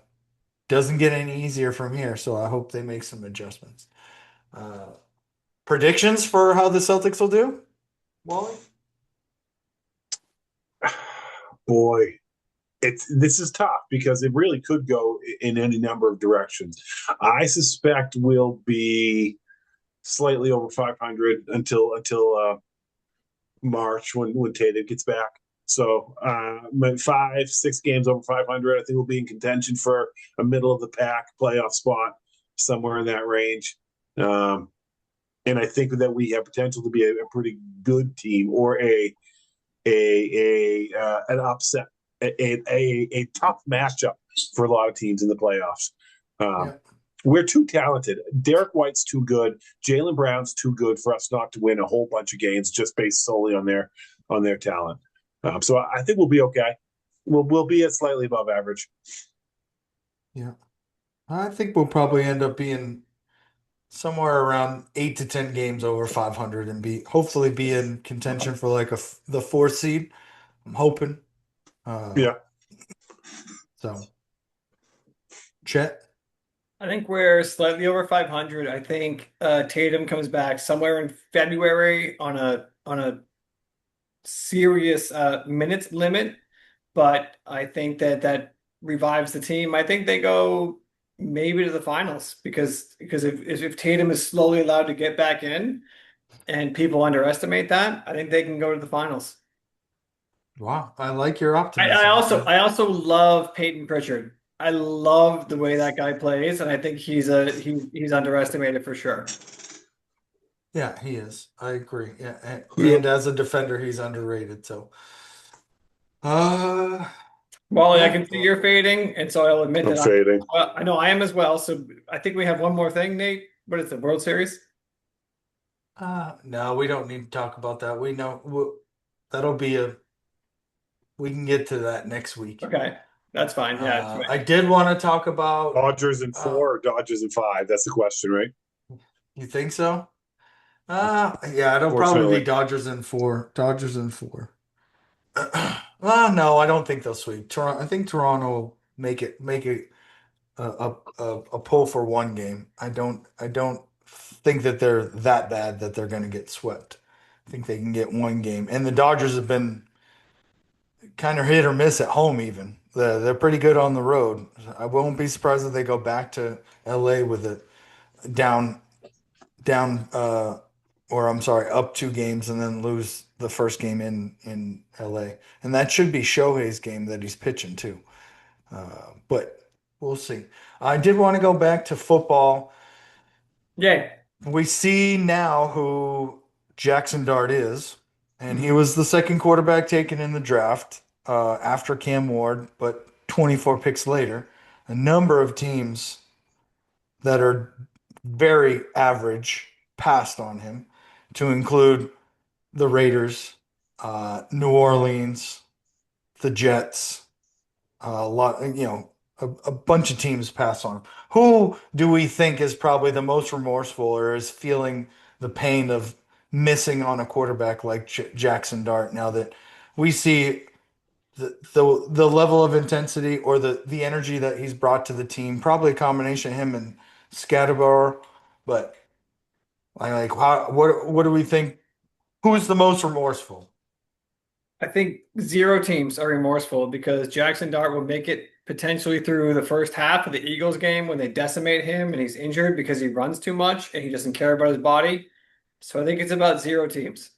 A: doesn't get any easier from here, so I hope they make some adjustments. Uh, Predictions for how the Celtics will do, Wally?
C: Boy, this is tough because it really could go in any number of directions. I suspect we'll be slightly over 500 until March when Tatum gets back. So 5, 6 games over 500. I think we'll be in contention for a middle of the pack playoff spot somewhere in that range. And I think that we have potential to be a pretty good team or an upset, a tough matchup for a lot of teams in the playoffs. Um,
A: Yeah.
C: we're too talented. Derek White's too good. Jaylen Brown's too good for us not to win a whole bunch of games just based solely on their talent. So I think we'll be okay. We'll be at slightly above average.
A: Yeah. I think we'll probably end up being somewhere around 8 to 10 games over 500 and hopefully be in contention for like the fourth seed. I'm hoping.
C: Yeah.
A: So, Chet.
B: I think we're slightly over 500. I think Tatum comes back somewhere in February on a serious minutes limit, but I think that revives the team. I think they go maybe to the finals because if Tatum is slowly allowed to get back in and people underestimate that, I think they can go to the finals.
A: Wow, I like your
B: I, I
A: optimism.
B: also I also love Peyton Pritchard. I love the way that guy plays, and I think he's underestimated for sure.
A: Yeah, he is. I agree. Yeah, and
C: Yep.
A: as a defender, he's underrated. So, uh,
B: Wally, I
A: yeah.
B: can see you're fading, and so I'll admit
C: I'm
B: that
C: fading.
B: I know I am as well. So I think we have one more thing, Nate. What is the World Series?
A: No, we don't need to talk about that. We know that'll be we can get to that next week.
B: Okay, that's fine. Yeah, it's
A: I did want to talk about,
C: Dodgers in
A: uh,
C: 4 or Dodgers in 5? That's the question, right?
A: you think so? Yeah, it'll probably be
C: Fortunately.
A: Dodgers in four. Dodgers in four. No, I don't think they'll sweep Toronto. I think Toronto will make it a pull for one game. I don't think that they're that bad that they're going to get swept. I think they can get one game. And the Dodgers have been kind of hit or miss at home even. They're pretty good on the road. I won't be surprised if they go back to LA with a down down or I'm sorry, up 2 games and then lose the first game in LA. And that should be Shohei's game that he's pitching too. But we'll see. I did want to go back to football.
B: Yay.
A: We see now who Jackson Dart is, and he was the second quarterback taken in the draft after Cam Ward, but 24 picks later. A number of teams that are very average passed on him, to include the Raiders, New Orleans, the Jets, a lot, a bunch of teams pass on him. Who do we think is probably the most remorseful or is feeling the pain of missing on a quarterback like Jackson Dart now that we see the level of intensity or the energy that he's brought to the team? Probably a combination of him and Scatterbar, but what do we think? Who's the most remorseful?
B: I think zero teams are remorseful because Jackson Dart will make it potentially through the first half of the Eagles game when they decimate him and he's injured because he runs too much and he doesn't care about his body. So I think it's about zero teams.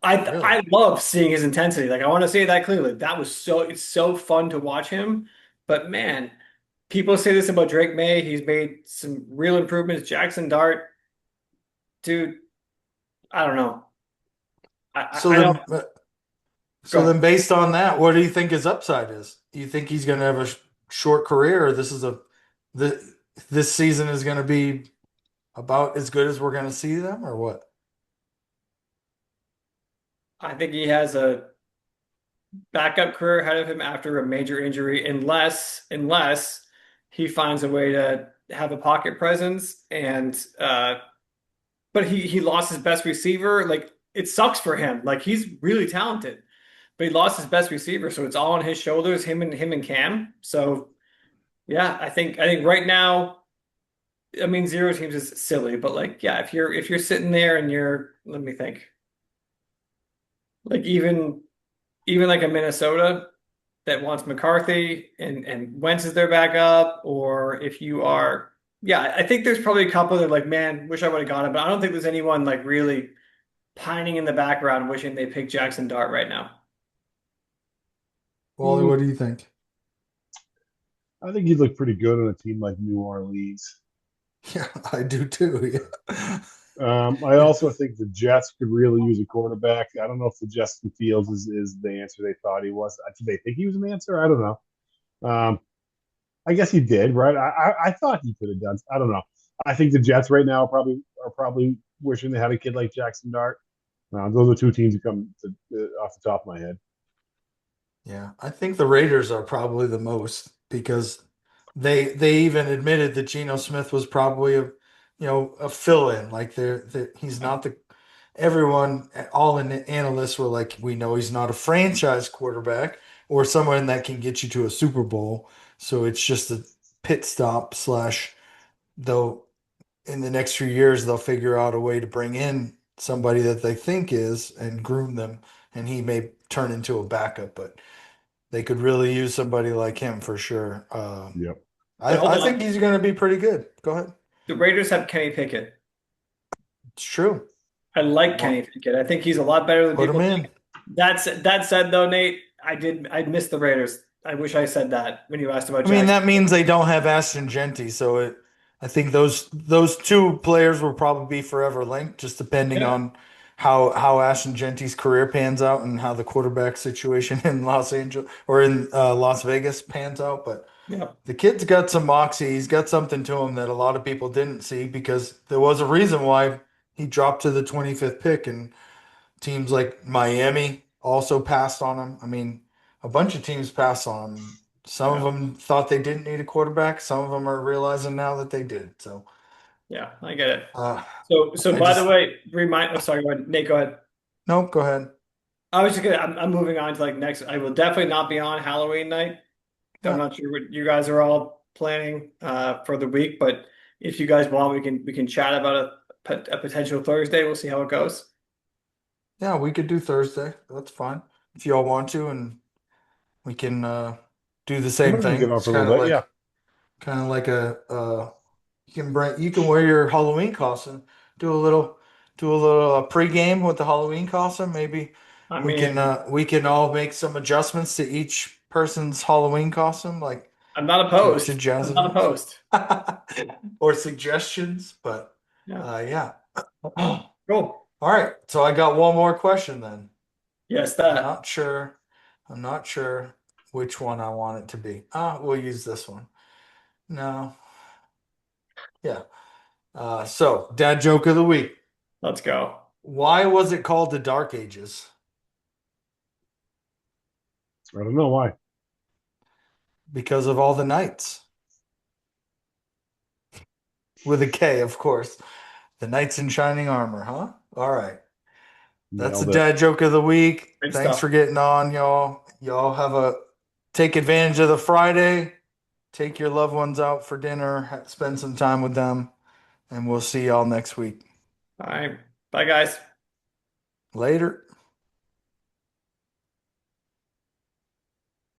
B: I
A: Really?
B: love seeing his intensity. Like I want to say that clearly. It's so fun to watch him. But man, people say this about Drake May. He's made some real improvements. Jackson Dart, dude, I don't know.
A: So
B: I don't
A: then,
B: go
A: so
B: ahead.
A: then, based on that, what do you think his upside is? Do you think he's going to have a short career, or the this season is going to be about as good as we're going to see them, or what?
B: I think he has a backup career ahead of him after a major injury, unless he finds a way to have a pocket presence and but he lost his best receiver. Like it sucks for him. Like he's really talented, but he lost his best receiver, so it's all on his shoulders, him and Cam. So yeah, I think right now, I mean zero teams is silly, but like yeah, if you're sitting there and you're let me think, like even like a Minnesota that wants McCarthy and Wentz is their backup, or if you are, yeah, I think there's probably a couple that are like, man, wish I would have got it, but I don't think there's anyone like really pining in the background wishing they picked Jackson Dart right now.
A: Wally,
C: Mm,
A: what do you think?
C: I think he'd look pretty good on a team like New Orleans.
A: Yeah, I do too. Yeah.
C: I also think the Jets could really use a quarterback. I don't know if the Justin Fields is the answer they thought he was. Did they think he was an answer? I don't know. Um, I guess he did, right? I thought he could have done. I don't know. I think the Jets right now are probably wishing they had a kid like Jackson Dart. Those are two teams that come off the top of my head.
A: Yeah, I think the Raiders are probably the most because they even admitted that Geno Smith was probably a fill-in. Like he's not the everyone all in the analysts were like, we know he's not a franchise quarterback or someone that can get you to a Super Bowl. So it's just a pit stop slash though in the next few years they'll figure out a way to bring in somebody that they think is and groom them and he may turn into a backup, but they could really use somebody like him for sure.
C: Yep.
B: But hold
A: I think
B: on,
A: he's going to be pretty good. Go ahead.
B: the Raiders have Kenny Pickett.
A: It's true.
B: I like
A: Well,
B: Kenny Pickett. I think he's a lot better than
A: put him
B: people
A: in.
B: think. That said, though, Nate, I missed the Raiders. I wish I said that when you asked about
A: I mean,
B: Jackson.
A: that means they don't have Ashton Genty, so I think those two players will probably be forever linked, just depending
B: Yeah,
A: on how Ashton Genty's career pans out and how the quarterback situation in Los Angeles or in Las Vegas pans out. But
B: yeah,
A: the kid's got some moxie. He's got something to him that a lot of people didn't see because there was a reason why he dropped to the 25th pick, and teams like Miami also passed on him. I mean, a bunch of teams passed on him. Some of
B: yeah,
A: them thought they didn't need a quarterback. Some of them are realizing now that they did. So,
B: yeah. I get it.
A: uh,
B: So
A: I
B: by the
A: just
B: way, remind. Oh, sorry, go ahead. Nate, go ahead.
A: no. Go ahead.
B: I was just gonna. I'm moving on to like next. I will definitely not be on Halloween night. I'm
A: Yeah,
B: not sure what you guys are all planning for the week, but if you guys want, we can chat about a potential Thursday. We'll see how it goes.
A: Yeah, we could do Thursday. That's fine. If y'all want to, and we can do the same
C: Maybe we
A: thing.
C: get on
A: It's
C: for a little bit. Yeah.
A: kind of like a you can wear your Halloween costume. Do a little pregame with the Halloween costume. Maybe
B: I mean,
A: we can all make some adjustments to each person's Halloween costume, like
B: I'm not
A: to
B: opposed.
A: jazz
B: I'm
A: it
B: not opposed.
A: up, or suggestions. But
B: Yeah.
A: yeah. All
B: Cool.
A: right. So I got one more question then.
B: Yes,
A: I'm
B: that.
A: not sure. I'm not sure which one I want it to be. We'll use this one. No. Yeah. So dad joke of the week.
B: Let's go.
A: Why was it called the Dark Ages?
C: I don't know why.
A: Because of all the knights. With a K, of course. The knights in shining armor, huh? All right. That's the
C: Nailed it.
A: dad joke of the week.
B: Great
A: Thanks
B: stuff.
A: for getting on, y'all. Y'all take advantage of the Friday. Take your loved ones out for dinner. Spend some time with them. And we'll see y'all next week.
B: All right. Bye, guys.
A: Later.